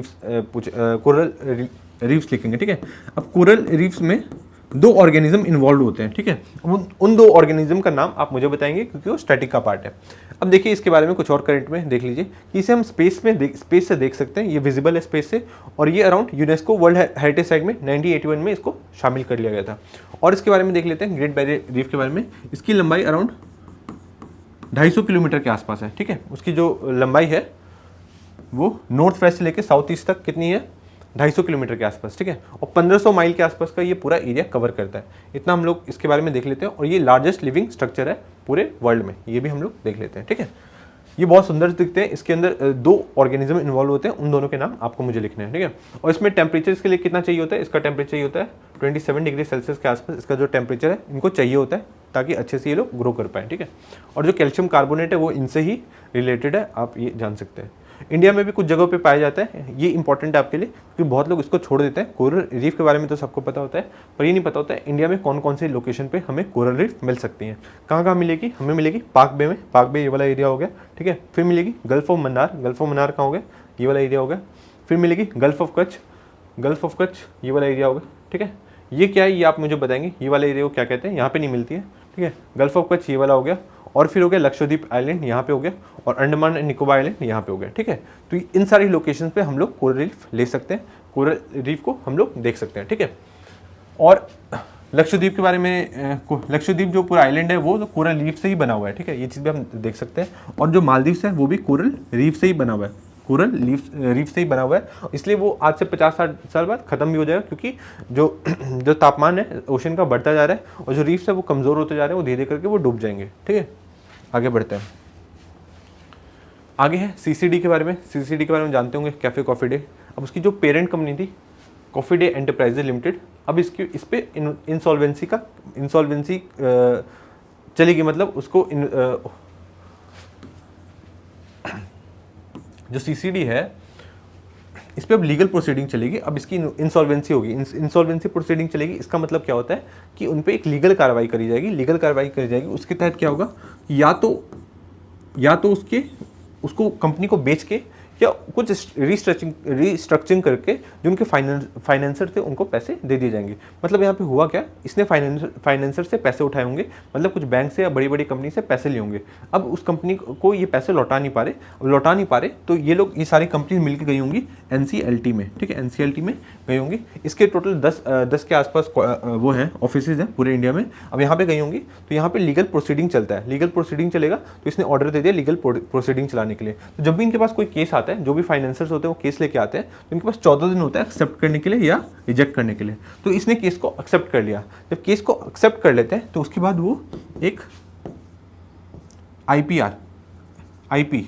रीफ्स लिखेंगे। ठीक है, अब कोरल रीफ्स में दो ऑर्गेनिज्म इन्वॉल्व होते हैं। ठीक है, उन दो ऑर्गेनिज्म का नाम आप मुझे बताएंगे क्योंकि वो स्टैटिक का पार्ट है। अब देखिए इसके बारे में कुछ और करंट में देख लीजिए कि इसे हम स्पेस से देख सकते हैं, ये विजिबल है स्पेस से, और ये around UNESCO world heritage site में 1981 में इसको शामिल कर लिया गया था। और इसके बारे में देख लेते हैं, ग्रेट बैरियर रीफ के बारे में। इसकी लंबाई अराउंड 250 किलोमीटर के आसपास है। ठीक है, उसकी जो लंबाई है वो नॉर्थ वेस्ट से लेकर साउथ ईस्ट तक कितनी है? 250 किलोमीटर के आसपास। ठीक है, और 1500 माइल के आसपास का ये पूरा एरिया कवर करता है। इतना हम लोग इसके बारे में देख लेते हैं, और ये लार्जेस्ट लिविंग स्ट्रक्चर है पूरे वर्ल्ड में, ये भी हम लोग देख लेते हैं। ठीक है, ये बहुत सुंदर दिखते हैं। इसके अंदर दो ऑर्गेनिज्म इन्वॉल्व होते हैं, उन दोनों के नाम आपको मुझे लिखने हैं। ठीक है, और इसमें टेम्परेचर इसके लिए कितना चाहिए होता है? इसका टेम्परेचर चाहिए होता है 27 डिग्री सेल्सियस के आसपास। इसका जो टेम्परेचर है इनको चाहिए होता है ताकि अच्छे से ये लोग ग्रो कर पाए। ठीक है, और जो कैल्शियम कार्बोनेट है वो इनसे ही रिलेटेड है, आप ये जान सकते हैं। इंडिया में भी कुछ जगहों पे पाया जाता है, ये इंपॉर्टेंट है आपके लिए क्योंकि बहुत लोग इसको छोड़ देते हैं। कोरल रीफ के बारे में तो सबको पता होता है, पर ये नहीं पता होता है इंडिया में कौन कौन सी लोकेशन पे हमें कोरल रीफ मिल सकती हैं। कहाँ कहाँ मिलेगी? हमें मिलेगी पाक बे में, पाक बे ये वाला एरिया हो गया। ठीक है, फिर मिलेगी gulf of Mannar, gulf of Mannar कहाँ हो गया? ये वाला एरिया हो गया। फिर मिलेगी gulf of Kutch, gulf of Kutch ये वाला एरिया हो गया। ठीक है, ये क्या है ये आप मुझे बताएंगे, ये वाला एरिया को क्या कहते हैं? यहाँ पे नहीं मिलती है। ठीक है, गल्फ ऑफ कच्छ ये वाला हो गया, और फिर हो गया लक्षद्वीप आइलैंड यहाँ पे हो गया, और अंडमान एंड निकोबार आइलैंड यहाँ पे हो गया। ठीक है, तो इन सारी लोकेशंस पे हम लोग कोरल रीफ ले सकते हैं, कोरल रीफ को हम लोग देख सकते हैं। ठीक है, और लक्षद्वीप के बारे में, लक्षद्वीप जो पूरा आइलैंड है वो कोरल रीफ से ही बना हुआ है। ठीक है, ये चीज़ भी हम देख सकते हैं। और जो मालदीव्स है वो भी कोरल रीफ से ही बना हुआ है, कोरल रीफ से ही बना हुआ है, इसलिए वो आज से 50-60 साल बाद खत्म भी हो जाएगा क्योंकि जो तापमान है ओशन का बढ़ता जा रहा है, और जो रीफ्स है वो कमज़ोर होते जा रहे हैं, वो धीरे धीरे करके वो डूब जाएंगे। ठीक है, आगे बढ़ते हैं। आगे है CCD के बारे में। CCD के बारे में जानते होंगे, कैफे कॉफ़ी डे। अब उसकी जो पेरेंट कंपनी थी कॉफ़ी डे एंटरप्राइजेज लिमिटेड, अब इस पे इंसॉल्वेंसी चलेगी, मतलब उसको जो CCD है इस पर अब लीगल प्रोसीडिंग चलेगी। अब इसकी इंसॉल्वेंसी होगी, इंसॉल्वेंसी प्रोसीडिंग चलेगी। इसका मतलब क्या होता है कि उन पे एक लीगल कार्रवाई करी जाएगी, लीगल कार्रवाई करी जाएगी। उसके तहत क्या होगा, या तो उसको कंपनी को बेच के या कुछ रिस्ट्रक्चरिंग करके जो उनके फाइनेंसर थे उनको पैसे दे दिए जाएंगे। मतलब यहाँ पे हुआ क्या, इसने फाइनेंसर से पैसे उठाए होंगे, मतलब कुछ बैंक से या बड़ी बड़ी कंपनी से पैसे लिए होंगे। अब उस कंपनी को ये पैसे लौटा नहीं पा रहे, तो ये सारी कंपनी मिलकर गई होंगी NCLT में। ठीक है, NCLT में गई होंगी। इसके टोटल 10 के आसपास वो हैं ऑफिसेज हैं पूरे इंडिया में। अब यहाँ पे गई होंगी तो यहाँ पे लीगल प्रोसीडिंग चलता है, लीगल प्रोसीडिंग चलेगा तो इसने ऑर्डर दे दिया लीगल प्रोसीडिंग चलाने के लिए। तो जब भी इनके पास कोई केस आता है, जो भी फाइनेंसर्स होते हैं वो केस लेके आते हैं, तो इनके पास 14 दिन होता है एक्सेप्ट करने के लिए या रिजेक्ट करने के लिए। तो इसने केस को एक्सेप्ट कर लिया। जब केस को एक्सेप्ट कर लेते हैं तो उसके बाद वो एक IP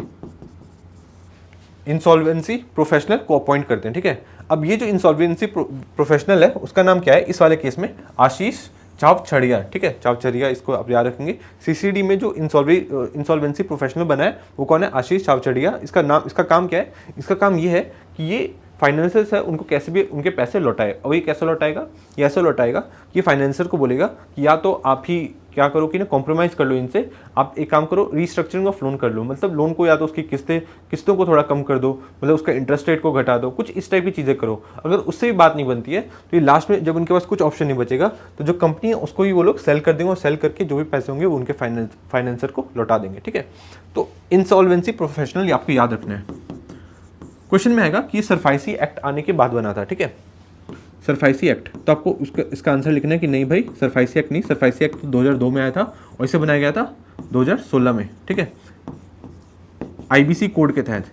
इंसॉल्वेंसी प्रोफेशनल को अपॉइंट करते हैं। ठीक है, अब ये जो इंसॉल्वेंसी प्रोफेशनल है उसका नाम क्या है इस वाले केस में? आशीष चावचड़िया। ठीक है, चावचड़िया, इसको आप याद रखेंगे। CCD में जो इंसॉल्वेंसी प्रोफेशनल बना है वो कौन है? आशीष चावचड़िया। इसका काम क्या है? इसका काम ये है कि ये फाइनेंसर्स है उनको कैसे भी उनके पैसे लौटाए। और ये कैसे लौटाएगा, ये ऐसे लौटाएगा कि फाइनेंसर को बोलेगा कि या तो आप ही क्या करो कि ना कॉम्प्रोमाइज़ कर लो इनसे, आप एक काम करो रीस्ट्रक्चरिंग ऑफ लोन कर लो, मतलब लोन को या तो उसकी किस्तों को थोड़ा कम कर दो, मतलब उसका इंटरेस्ट रेट को घटा दो, कुछ इस टाइप की चीज़ें करो। अगर उससे भी बात नहीं बनती है तो ये लास्ट में जब उनके पास कुछ ऑप्शन नहीं बचेगा तो जो कंपनी है उसको ही वो लोग सेल कर देंगे और सेल करके जो भी पैसे होंगे वो उनके फाइनेंसर को लौटा देंगे। ठीक है, तो इंसॉल्वेंसी प्रोफेशनल आपको याद रखना है। क्वेश्चन में आएगा कि सरफाइसी एक्ट आने के बाद बना था। ठीक है, सरफाइसी एक्ट, तो आपको इसका आंसर लिखना है कि नहीं भाई सरफाइसी एक्ट नहीं, सरफाइसी एक्ट तो 2002 में आया था और इसे बनाया गया था 2016 में। ठीक है, आईबीसी कोड के तहत,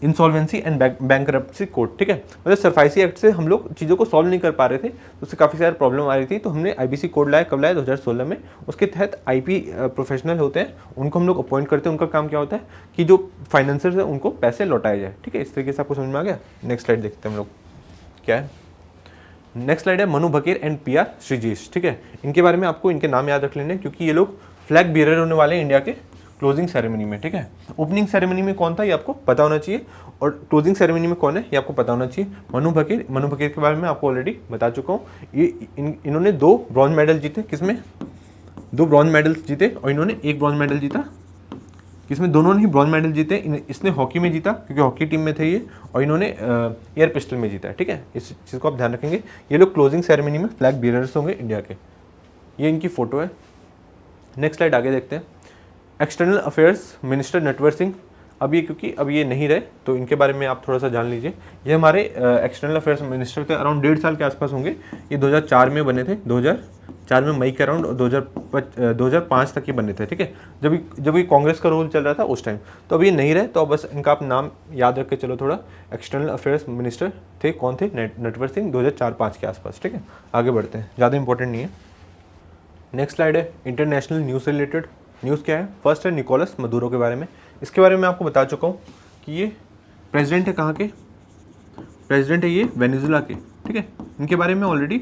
इंसॉल्वेंसी एंड बैंकरप्सी कोड। ठीक है, मतलब सरफाइसी एक्ट से हम लोग चीज़ों को सॉल्व नहीं कर पा रहे थे तो उससे काफ़ी सारी प्रॉब्लम आ रही थी, तो हमने आईबीसी कोड लाया। कब लाया, 2016 में। उसके तहत आईपी प्रोफेशनल होते हैं, उनको हम लोग अपॉइंट करते हैं। उनका काम क्या होता है कि जो फाइनेंसर्स है उनको पैसे लौटाए जाए। ठीक है, इस तरीके से आपको समझ में आ गया। नेक्स्ट स्लाइड देखते हैं हम लोग क्या है। नेक्स्ट स्लाइड है मनु बकीर एंड पीआर श्रीजेश। ठीक है, इनके बारे में आपको इनके नाम याद रख लेने क्योंकि ये लोग फ्लैग बियरर होने वाले हैं इंडिया के क्लोजिंग सेरेमनी में। ठीक है, ओपनिंग सेरेमनी में कौन था ये आपको पता होना चाहिए और क्लोजिंग सेरेमनी में कौन है ये आपको पता होना चाहिए। मनु बकीर के बारे में आपको ऑलरेडी बता चुका हूँ। ये इन्होंने 2 ब्रॉन्ज मेडल जीते। किसमें? 2 ब्रॉन्ज मेडल्स जीते और इन्होंने 1 ब्रॉन्ज मेडल जीता। किसमें? दोनों ने ही ब्रॉन्ज मेडल जीते। इसने हॉकी में जीता क्योंकि हॉकी टीम में थे ये, और इन्होंने एयर पिस्टल में जीता है। ठीक है, इस चीज़ को आप ध्यान रखेंगे। ये लोग क्लोजिंग सेरेमनी में फ्लैग बियरर्स होंगे इंडिया के। ये इनकी फ़ोटो है। नेक्स्ट स्लाइड आगे देखते हैं। External affairs minister Natwar Singh, क्योंकि अब ये नहीं रहे तो इनके बारे में आप थोड़ा सा जान लीजिए। ये हमारे एक्सटर्नल अफेयर्स मिनिस्टर थे, अराउंड 1.5 साल के आसपास होंगे। ये 2004 में बने थे, 2004 में मई के अराउंड, 2005 तक ये बने थे। ठीक है, जब ये कांग्रेस का रोल चल रहा था उस टाइम। तो अब ये नहीं रहे तो अब बस इनका आप नाम याद रख के चलो थोड़ा। एक्सटर्नल अफेयर्स मिनिस्टर थे, कौन थे? नटवर सिंह, 2004-5 के आसपास। ठीक है, आगे बढ़ते हैं, ज़्यादा इंपॉर्टेंट नहीं है। नेक्स्ट स्लाइड है इंटरनेशनल न्यूज़ से रिलेटेड। न्यूज़ क्या है? फर्स्ट है निकोलस मदुरो के बारे में। इसके बारे में आपको बता चुका हूँ कि ये प्रेसिडेंट है कहाँ के? प्रेसिडेंट है ये वेनेजुला के। ठीक है, इनके बारे में ऑलरेडी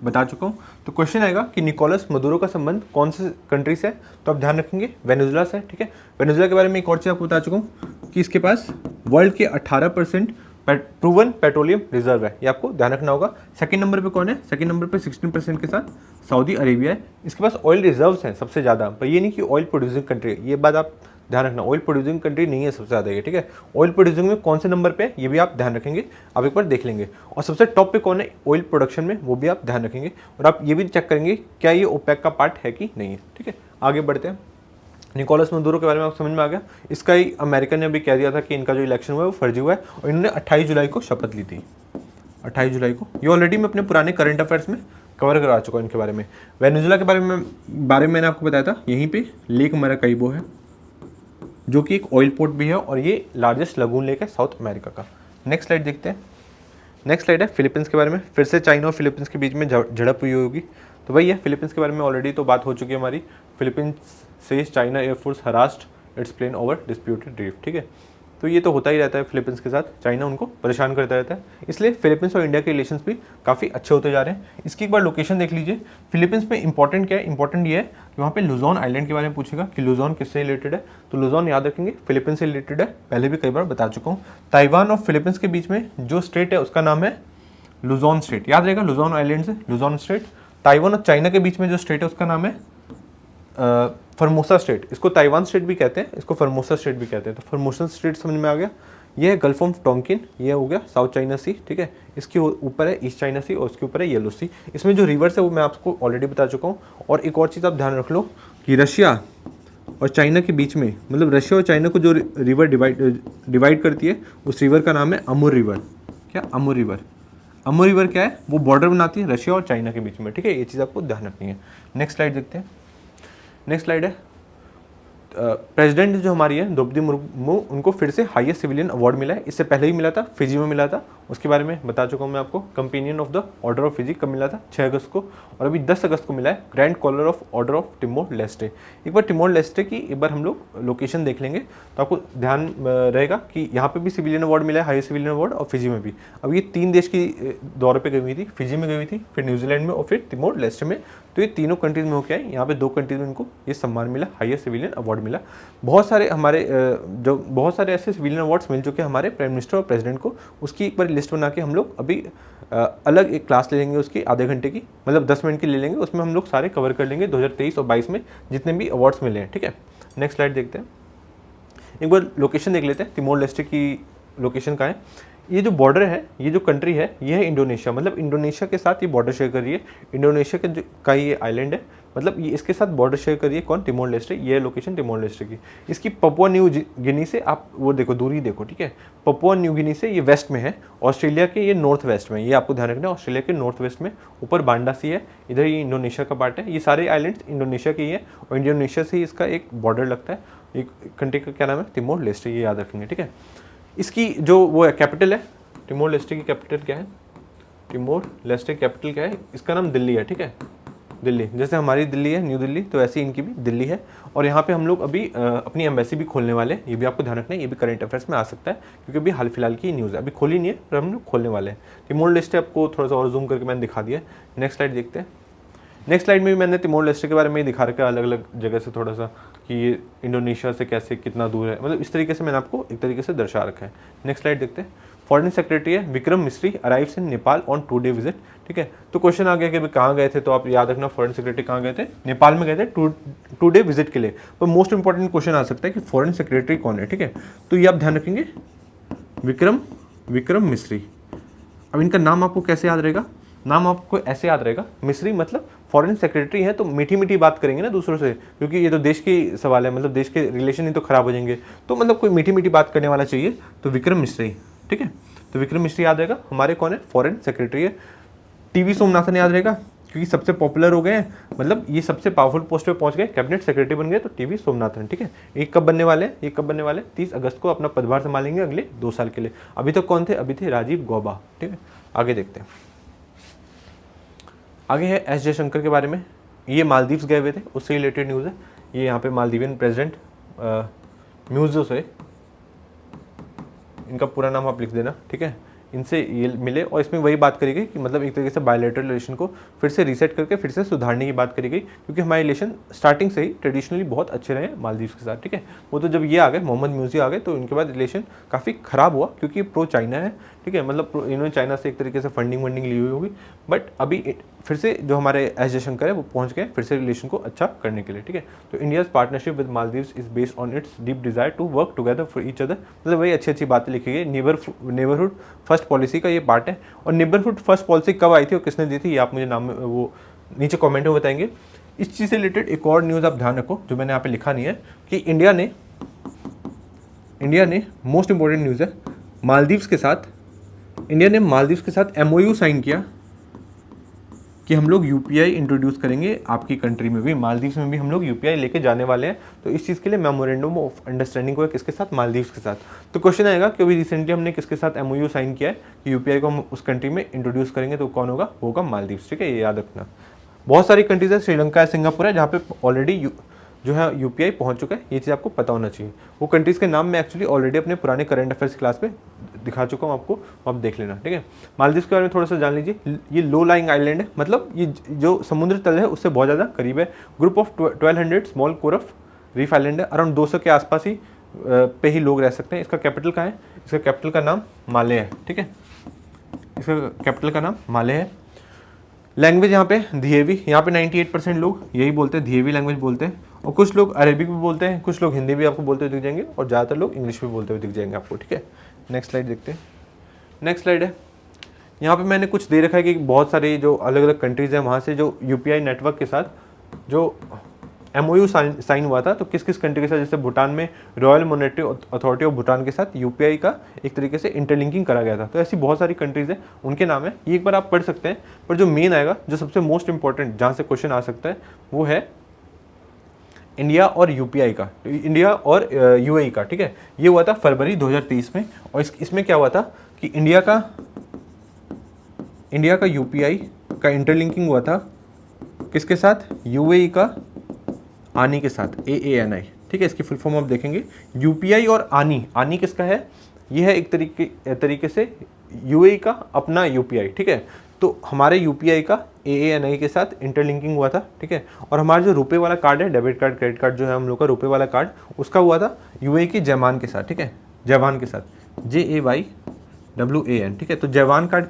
बता चुका हूँ। तो क्वेश्चन आएगा कि निकोलस मदुरो का संबंध कौन से कंट्री से है? तो आप ध्यान रखेंगे वेनेजुला से। ठीक है, वेनेजुला के बारे में एक और चीज़ आपको बता चुका हूँ कि इसके पास वर्ल्ड के 18% प्रूवन पेट्रोलियम रिजर्व है, ये आपको ध्यान रखना होगा। सेकंड नंबर पे कौन है? सेकंड नंबर पे 16% के साथ सऊदी अरेबिया है। इसके पास ऑयल रिजर्व्स हैं सबसे ज़्यादा, पर ये नहीं कि ऑयल प्रोड्यूसिंग कंट्री है, ये बात आप ध्यान रखना। ऑयल प्रोड्यूसिंग कंट्री नहीं है सबसे ज़्यादा ये। ठीक है, ऑयल प्रोड्यूसिंग में कौन से नंबर पे है ये भी आप ध्यान रखेंगे, आप एक बार देख लेंगे। और सबसे टॉप पे कौन है ऑयल प्रोडक्शन में, वो भी आप ध्यान रखेंगे। और आप ये भी चेक करेंगे क्या ये ओपेक का पार्ट है कि नहीं है। ठीक है, आगे बढ़ते हैं। निकोलस मदुरो के बारे में आपको समझ में आ गया। इसका ही अमेरिका ने भी कह दिया था कि इनका जो इलेक्शन हुआ है वो फर्जी हुआ है, और इन्होंने 28 जुलाई को शपथ ली थी। 28 जुलाई को। ये ऑलरेडी मैं अपने पुराने करंट अफेयर्स में कवर करा चुका हूँ इनके बारे में। वेनेजुला के बारे में मैंने आपको बताया था, यहीं पे लेक मराकाइबो है जो कि एक ऑयल पोर्ट भी है, और ये लार्जेस्ट लगून लेक है साउथ अमेरिका का। नेक्स्ट स्लाइड देखते हैं। नेक्स्ट स्लाइड है फिलीपींस के बारे में। फिर से चाइना और फिलीपींस के बीच में झड़प हुई होगी, तो वही है। फिलीपींस के बारे में ऑलरेडी तो बात हो चुकी है हमारी। फिलीपींस से China air force harassed its plane over disputed drift. ठीक है, तो ये तो होता ही रहता है फिलीपींस के साथ, चाइना उनको परेशान करता रहता है, इसलिए फिलीपींस और इंडिया के रिलेशंस भी काफ़ी अच्छे होते जा रहे हैं। इसकी एक बार लोकेशन देख लीजिए। फिलीपींस में इंपॉर्टेंट क्या है? इंपॉर्टेंट ये है कि वहाँ पे लुजोन आइलैंड के बारे में पूछेगा कि लुजोन किससे रिलेटेड है, तो लुजोन याद रखेंगे फिलीपींस से रिलेटेड है, पहले भी कई बार बता चुका हूँ। ताइवान और फिलीपींस के बीच में जो स्टेट है उसका नाम है लुजोन स्टेट, याद रहेगा, लुजोन आइलैंड से लुजोन स्टेट। ताइवान और चाइना के बीच में जो स्टेट है उसका नाम है फॉर्मोसा स्टेट। इसको ताइवान स्टेट भी कहते हैं, इसको फॉर्मोसा स्टेट भी कहते हैं। तो फॉर्मोसा स्टेट समझ में आ गया। ये है गल्फ ऑफ टोंकिन, ये हो गया साउथ चाइना सी। ठीक है, इसके ऊपर है ईस्ट चाइना सी और उसके ऊपर है येलो सी। इसमें जो रिवर्स है वो मैं आपको ऑलरेडी बता चुका हूँ। और एक और चीज़ आप ध्यान रख लो कि रशिया और चाइना के बीच में, मतलब रशिया और चाइना को जो रिवर डिवाइड करती है उस रिवर का नाम है अमूर रिवर। क्या? अमूर रिवर। अमूर रिवर क्या है? वो बॉर्डर बनाती है रशिया और चाइना के बीच में। ठीक है, ये चीज़ आपको ध्यान रखनी है। नेक्स्ट स्लाइड देखते हैं। नेक्स्ट स्लाइड है प्रेसिडेंट जो हमारी है द्रौपदी मुर्मू, उनको फिर से हाईएस्ट सिविलियन अवार्ड मिला है। इससे पहले ही मिला था, फिजी में मिला था, उसके बारे में बता चुका हूँ मैं आपको। Companion of the order of Fiji कब मिला था? 6 अगस्त को। और अभी 10 अगस्त को मिला है grand collar of order of Timor Leste. एक बार टिमोर लेस्टे की एक बार हम लोग लोकेशन देख लेंगे तो आपको ध्यान रहेगा कि यहाँ पे भी सिविलियन अवार्ड मिला है, हाईएस्ट सिविलियन अवार्ड, और फिजी में भी। अब ये 3 देश की दौरे पर गई हुई थी, फिजी में गई हुई थी, फिर न्यूजीलैंड में और फिर टिमोर लेस्टे में। तो ये तीनों कंट्रीज में हो क्या है, यहाँ पे 2 कंट्रीज में इनको ये सम्मान मिला, हाईएस्ट सिविलियन अवार्ड मिला। बहुत सारे हमारे जो बहुत सारे ऐसे सिविलियन अवार्ड्स मिल चुके हैं हमारे प्राइम मिनिस्टर और प्रेसिडेंट को। उसकी एक बार लिस्ट बना के हम लोग अभी अलग एक क्लास ले लेंगे उसकी, आधे घंटे की, मतलब 10 मिनट की ले लेंगे, उसमें हम लोग सारे कवर कर लेंगे 2023 और 22 में जितने भी अवार्ड्स मिले हैं। ठीक है, नेक्स्ट स्लाइड देखते हैं। एक बार लोकेशन देख लेते हैं, तिमोर लेस्टे की लोकेशन कहाँ है। ये जो बॉर्डर है, ये जो कंट्री है, ये है इंडोनेशिया, मतलब इंडोनेशिया के साथ ये बॉर्डर शेयर कर रही है। इंडोनेशिया के का ये आइलैंड है, मतलब ये इसके साथ बॉर्डर शेयर कर रही है कौन, तिमोर लेस्टे। ये लोकेशन तिमोर लेस्टे की। इसकी पपुआ न्यू गिनी से आप वो देखो, दूरी देखो, ठीक है। पपुआ न्यू गिनी से ये वेस्ट में है, ऑस्ट्रेलिया के ये नॉर्थ वेस्ट में, ये आपको ध्यान रखना है, ऑस्ट्रेलिया के नॉर्थ वेस्ट में। ऊपर बांडा सी है, इधर ये इंडोनेशिया का पार्ट है। ये सारे आइलैंड्स इंडोनेशिया के ही है और इंडोनेशिया से ही इसका एक बॉर्डर लगता है। एक कंट्री का क्या नाम है, तिमोर लेस्टे, ये याद रखेंगे, ठीक है। इसकी जो वो है कैपिटल है, तिमोर लेस्टे की कैपिटल क्या है, तिमोर लेस्टे कैपिटल क्या है, इसका नाम दिल्ली है, ठीक है, दिल्ली। जैसे हमारी दिल्ली है न्यू दिल्ली, तो ऐसे ही इनकी भी दिल्ली है। और यहाँ पे हम लोग अभी अपनी एम्बेसी भी खोलने वाले हैं, ये भी आपको ध्यान रखना है, ये भी करंट अफेयर्स में आ सकता है क्योंकि अभी हाल फिलहाल की न्यूज़ है, अभी खोली नहीं है पर हम लोग खोलने वाले हैं। तिमोर लेस्टे आपको थोड़ा सा और जूम करके मैंने दिखा दिया। नेक्स्ट स्लाइड देखते हैं। नेक्स्ट स्लाइड में भी मैंने तिमोर लेस्टे के बारे में दिखा रखा है अलग अलग जगह से थोड़ा सा, कि ये इंडोनेशिया से कैसे कितना दूर है, मतलब इस तरीके से मैंने आपको एक तरीके से दर्शा रखा है। नेक्स्ट स्लाइड देखते हैं। फॉरेन सेक्रेटरी है Vikram Misri arrives in Nepal on 2 day visit, ठीक है। तो क्वेश्चन आ गया कि कहाँ गए थे, तो आप याद रखना फॉरेन सेक्रेटरी कहाँ गए थे, नेपाल में गए थे 2 डे विजिट के लिए। पर मोस्ट इंपॉर्टेंट क्वेश्चन आ सकता है कि फॉरेन सेक्रेटरी कौन है, ठीक है। तो ये आप ध्यान रखेंगे, विक्रम मिस्री। अब इनका नाम आपको कैसे याद रहेगा, नाम आपको ऐसे याद रहेगा, मिस्री मतलब फॉरेन सेक्रेटरी है, तो मीठी मीठी बात करेंगे ना दूसरों से, क्योंकि ये तो देश की सवाल है, मतलब देश के रिलेशन ही तो खराब हो जाएंगे, तो मतलब कोई मीठी मीठी बात करने वाला चाहिए, तो विक्रम मिस्री, ठीक है। तो विक्रम मिस्री याद रहेगा, हमारे कौन है, फॉरेन सेक्रेटरी है। टीवी सोमनाथन याद रहेगा क्योंकि सबसे पॉपुलर हो गए हैं, मतलब ये सबसे पावरफुल पोस्ट पे पहुंच गए, कैबिनेट सेक्रेटरी बन गए, तो टीवी सोमनाथन, ठीक है। ये कब बनने वाले हैं, ये कब बनने वाले, 30 अगस्त को अपना पदभार संभालेंगे अगले 2 साल के लिए। अभी तक कौन थे, अभी थे राजीव गौबा, ठीक है। आगे देखते हैं। आगे है एस जयशंकर के बारे में, ये मालदीव्स गए हुए थे, उससे रिलेटेड न्यूज़ है। ये यहाँ पे मालदीवियन प्रेसिडेंट म्यूजियो से, इनका पूरा नाम आप लिख देना, ठीक है, इनसे ये मिले और इसमें वही बात करी गई कि मतलब एक तरीके से बायलैटरल रिलेशन को फिर से रीसेट करके फिर से सुधारने की बात करी गई, क्योंकि हमारे रिलेशन स्टार्टिंग से ही ट्रेडिशनली बहुत अच्छे रहे मालदीव्स के साथ, ठीक है। वो तो जब ये आ गए, मोहम्मद म्यूजी आ गए, तो इनके बाद रिलेशन काफ़ी ख़राब हुआ क्योंकि प्रो चाइना है, ठीक है, मतलब इन्होंने चाइना से एक तरीके से फंडिंग ली हुई होगी। बट अभी फिर से जो हमारे एस जयशंकर है वो पहुंच गए फिर से रिलेशन को अच्छा करने के लिए, ठीक है। तो India's partnership with Maldives is based on its deep desire to work together for each other, मतलब वही अच्छी अच्छी बातें लिखी गई। नेबरहुड फर्स्ट पॉलिसी का ये पार्ट है। और नेबरहुड फर्स्ट पॉलिसी कब आई थी और किसने दी थी, ये आप मुझे नाम वो नीचे कॉमेंट में बताएंगे। इस चीज़ से रिलेटेड एक और न्यूज़ आप ध्यान रखो जो मैंने यहाँ पे लिखा नहीं है, कि इंडिया ने मोस्ट इंपॉर्टेंट न्यूज़ है, मालदीव्स के साथ इंडिया ने मालदीव्स के साथ MOU साइन किया कि हम लोग UPI इंट्रोड्यूस करेंगे आपकी कंट्री में भी, मालदीव्स में भी हम लोग UPI लेके जाने वाले हैं। तो इस चीज़ के लिए मेमोरेंडम ऑफ अंडरस्टैंडिंग हुआ किसके साथ, मालदीव्स के साथ। तो क्वेश्चन आएगा कि अभी रिसेंटली हमने किसके साथ MOU साइन किया है कि UPI को हम उस कंट्री में इंट्रोड्यूस करेंगे, तो कौन होगा, वो होगा मालदीव्स, ठीक है, ये याद रखना। बहुत सारी कंट्रीज है, श्रीलंका है, सिंगापुर है, जहाँ पे ऑलरेडी जो है UPI पहुंच चुका है, ये चीज़ आपको पता होना चाहिए। वो कंट्रीज़ के नाम मैं एक्चुअली ऑलरेडी अपने पुराने करंट अफेयर्स क्लास पे दिखा चुका हूँ आपको, आप देख लेना, ठीक है। मालदीव्स के बारे में थोड़ा सा जान लीजिए। ये लो लाइंग आइलैंड है, मतलब ये जो समुद्र तल है उससे बहुत ज़्यादा करीब है। Group of 1200 small core of reef island है, अराउंड 200 के आसपास ही पे ही लोग रह सकते हैं। इसका कैपिटल कहाँ है, इसका कैपिटल का नाम माले है, ठीक है, इसका कैपिटल का नाम माले है। लैंग्वेज यहाँ पे धिएवी, यहाँ पे 98% लोग यही बोलते हैं, धिएवी लैंग्वेज बोलते हैं। और कुछ लोग अरेबिक भी बोलते हैं, कुछ लोग हिंदी भी आपको बोलते हुए दिख जाएंगे, और ज़्यादातर लोग इंग्लिश भी बोलते हुए दिख जाएंगे आपको, ठीक है। नेक्स्ट स्लाइड देखते हैं। नेक्स्ट स्लाइड है, यहाँ पे मैंने कुछ दे रखा है कि बहुत सारे जो अलग अलग कंट्रीज़ हैं वहाँ से जो UPI नेटवर्क के साथ जो MOU साइन हुआ था, तो किस किस कंट्री के साथ, जैसे भूटान में royal monetary authority of Bhutan के साथ UPI का एक तरीके से इंटरलिंकिंग करा गया था। तो ऐसी बहुत सारी कंट्रीज़ हैं, उनके नाम है, ये एक बार आप पढ़ सकते हैं। पर जो मेन आएगा, जो सबसे मोस्ट इंपॉर्टेंट जहाँ से क्वेश्चन आ सकता है, वो है इंडिया और UPI का, इंडिया और UAE का, ठीक है। ये हुआ था फरवरी 2023 में, और इसमें क्या हुआ था कि इंडिया का UPI का इंटरलिंकिंग हुआ था किसके साथ, UAE का आनी के साथ, AANI, ठीक है। इसकी फुल फॉर्म आप देखेंगे, UPI और आनी किसका है, ये है एक तरीके से UAE का अपना UPI, ठीक है। तो हमारे यूपीआई का AANI के साथ इंटरलिंकिंग हुआ था, ठीक है। और हमारा जो रुपए वाला कार्ड है, डेबिट कार्ड क्रेडिट कार्ड जो है हम लोग का रुपए वाला कार्ड, उसका हुआ था यूएई की जयमान के साथ, ठीक है, जयवान के साथ, JAYWAN, ठीक है। तो जयवान कार्ड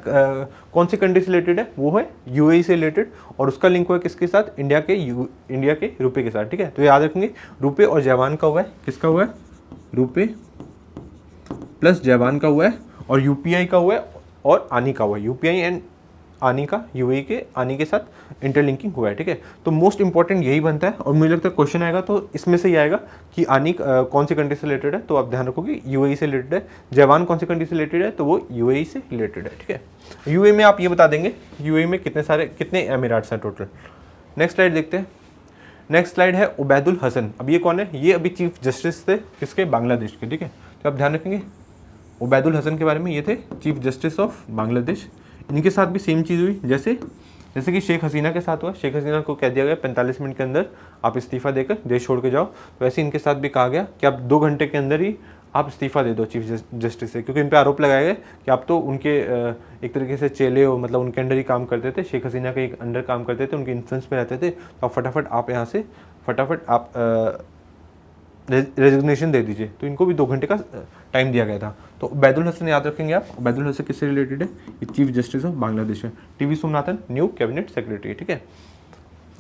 कौन सी कंट्री से रिलेटेड है, वो है यूएई से रिलेटेड, और उसका लिंक हुआ है किसके साथ, इंडिया के रुपए के साथ, ठीक है। तो याद रखेंगे रुपए और जयवान का हुआ है, किसका हुआ है, रुपए प्लस जयवान का हुआ है, और यूपीआई का हुआ है और आनी का हुआ है, यूपीआई एंड आनी का यूएई के आनी के साथ इंटरलिंकिंग हुआ है, ठीक है। तो मोस्ट इंपॉर्टेंट यही बनता है, और मुझे लगता है क्वेश्चन आएगा तो इसमें से ही आएगा कि आनी कौन सी कंट्री से रिलेटेड है, तो आप ध्यान रखोगे यूएई से रिलेटेड है। जवान कौन सी कंट्री से रिलेटेड है, तो वो यूएई से रिलेटेड है, ठीक है। यूएई में आप ये बता देंगे यूएई में कितने एमिरेट्स हैं टोटल। नेक्स्ट स्लाइड देखते हैं। नेक्स्ट स्लाइड है उबैदुल हसन। अब ये कौन है, ये अभी चीफ जस्टिस थे किसके, बांग्लादेश के, ठीक है। तो आप ध्यान रखेंगे उबैदुल हसन के बारे में, ये थे चीफ जस्टिस ऑफ बांग्लादेश। इनके साथ भी सेम चीज़ हुई जैसे कि शेख हसीना के साथ हुआ। शेख हसीना को कह दिया गया 45 मिनट के अंदर आप इस्तीफा देकर देश छोड़ के जाओ, तो वैसे इनके साथ भी कहा गया कि आप 2 घंटे के अंदर ही आप इस्तीफा दे दो चीफ जस्टिस से, क्योंकि इन पर आरोप लगाए गए कि आप तो उनके एक तरीके से चेले हो, मतलब उनके अंडर ही काम करते थे, शेख हसीना के अंडर काम करते थे, उनके इन्फ्लुएंस में रहते थे, तो आप यहाँ से फटाफट आप रेजिग्नेशन दे दीजिए। तो इनको भी 2 घंटे का टाइम दिया गया था। तो उबैदुल हसन याद रखेंगे आप, उबैदुल हसन किससे रिलेटेड है, ये चीफ जस्टिस ऑफ बांग्लादेश है। TV Somanathan new cabinet secretary, ठीक है।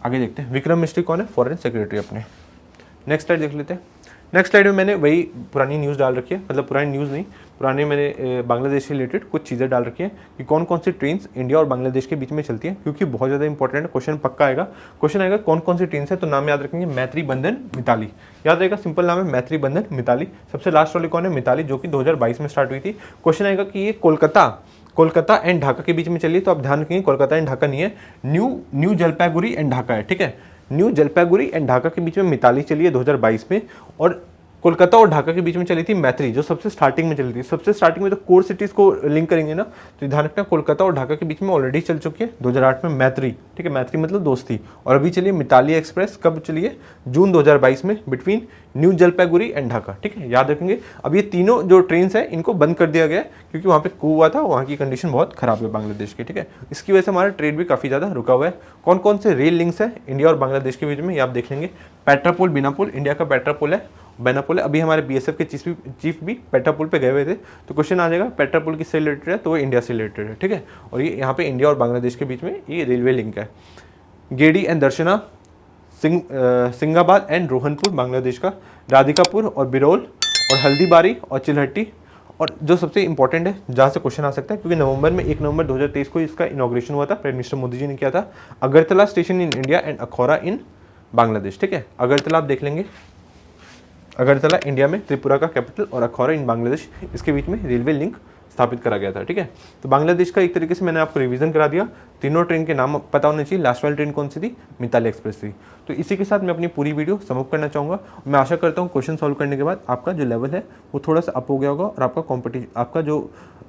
आगे देखते हैं विक्रम मिस्त्री कौन है, फॉरेन सेक्रेटरी अपने। नेक्स्ट स्लाइड देख लेते हैं। नेक्स्ट स्लाइड में मैंने वही पुरानी न्यूज़ डाल रखी है, मतलब पुरानी न्यूज़ नहीं, पुराने मैंने बांग्लादेश से रिलेटेड कुछ चीज़ें डाल रखी हैं कि कौन कौन सी ट्रेन्स इंडिया और बांग्लादेश के बीच में चलती हैं, क्योंकि बहुत ज़्यादा इंपॉर्टेंट है, क्वेश्चन पक्का आएगा। क्वेश्चन आएगा कौन कौन सी ट्रेन्स है, तो नाम याद रखेंगे मैत्री बंधन मिताली, याद रहेगा, सिंपल नाम है मैत्री बंधन मिताली। सबसे लास्ट वाली कौन है, मिताली, जो कि 2022 में स्टार्ट हुई थी। क्वेश्चन आएगा कि ये कोलकाता एंड ढाका के बीच में चलिए, तो आप ध्यान रखेंगे कोलकाता एंड ढाका नहीं है, न्यू जलपाईगुड़ी एंड ढाका है, ठीक है। न्यू जलपाईगुड़ी एंड ढाका के बीच में मिताली चली है 2022 में, और कोलकाता और ढाका के बीच में चली थी मैत्री, जो सबसे स्टार्टिंग में चली थी। सबसे स्टार्टिंग में तो कोर सिटीज़ को लिंक करेंगे ना, तो ध्यान रखना कोलकाता और ढाका के बीच में ऑलरेडी चल चुकी है 2008 में मैत्री, ठीक है, मैत्री मतलब दोस्ती। और अभी चलिए मिताली एक्सप्रेस, कब चली है, जून 2022 में, between new Jalpaiguri and Dhaka, ठीक है, याद रखेंगे। अब ये तीनों जो ट्रेन है इनको बंद कर दिया गया है, क्योंकि वहाँ पे कू हुआ था, वहाँ की कंडीशन बहुत खराब है बांग्लादेश की, ठीक है। इसकी वजह से हमारा ट्रेड भी काफ़ी ज़्यादा रुका हुआ है। कौन कौन से रेल लिंक्स है इंडिया और बांग्लादेश के बीच में, ये आप देख लेंगे। पेट्रापोल बीनापोल इंडिया का पेट्रापोल है, बेनापोल है। अभी हमारे बीएसएफ के चीफ भी पेट्रापोल पे गए हुए थे, तो क्वेश्चन आ जाएगा पेट्रापोल किससे रिलेटेड है, तो वो इंडिया से रिलेटेड है, ठीक है। और ये यहाँ पे इंडिया और बांग्लादेश के बीच में ये रेलवे लिंक है। गेडी एंड दर्शना सिंगाबाद एंड रोहनपुर बांग्लादेश का, राधिकापुर और बिरोल और हल्दीबारी और चिल्हट्टी, और जो सबसे इंपॉर्टेंट है जहाँ से क्वेश्चन आ सकता है, क्योंकि नवंबर में 1 नवंबर 2023 को इसका इनॉग्रेशन हुआ था, प्राइम मिनिस्टर मोदी जी ने किया था, Agartala station in India and Akhaura in Bangladesh, ठीक है। अगरतला आप देख लेंगे, अगरतला इंडिया में, त्रिपुरा का कैपिटल, और अखौरा इन बांग्लादेश, इसके बीच में रेलवे लिंक स्थापित करा गया था, ठीक है। तो बांग्लादेश का एक तरीके से मैंने आपको रिवीजन करा दिया। तीनों ट्रेन के नाम पता होने चाहिए। लास्ट वाली ट्रेन कौन सी थी, मिताली एक्सप्रेस थी। तो इसी के साथ मैं अपनी पूरी वीडियो समाप्त करना चाहूँगा। मैं आशा करता हूँ क्वेश्चन सॉल्व करने के बाद आपका जो लेवल है वो थोड़ा सा अप हो गया होगा, और आपका जो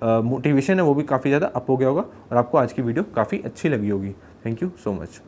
मोटिवेशन है वो भी काफ़ी ज़्यादा अप हो गया होगा, और आपको आज की वीडियो काफ़ी अच्छी लगी होगी। Thank you so much.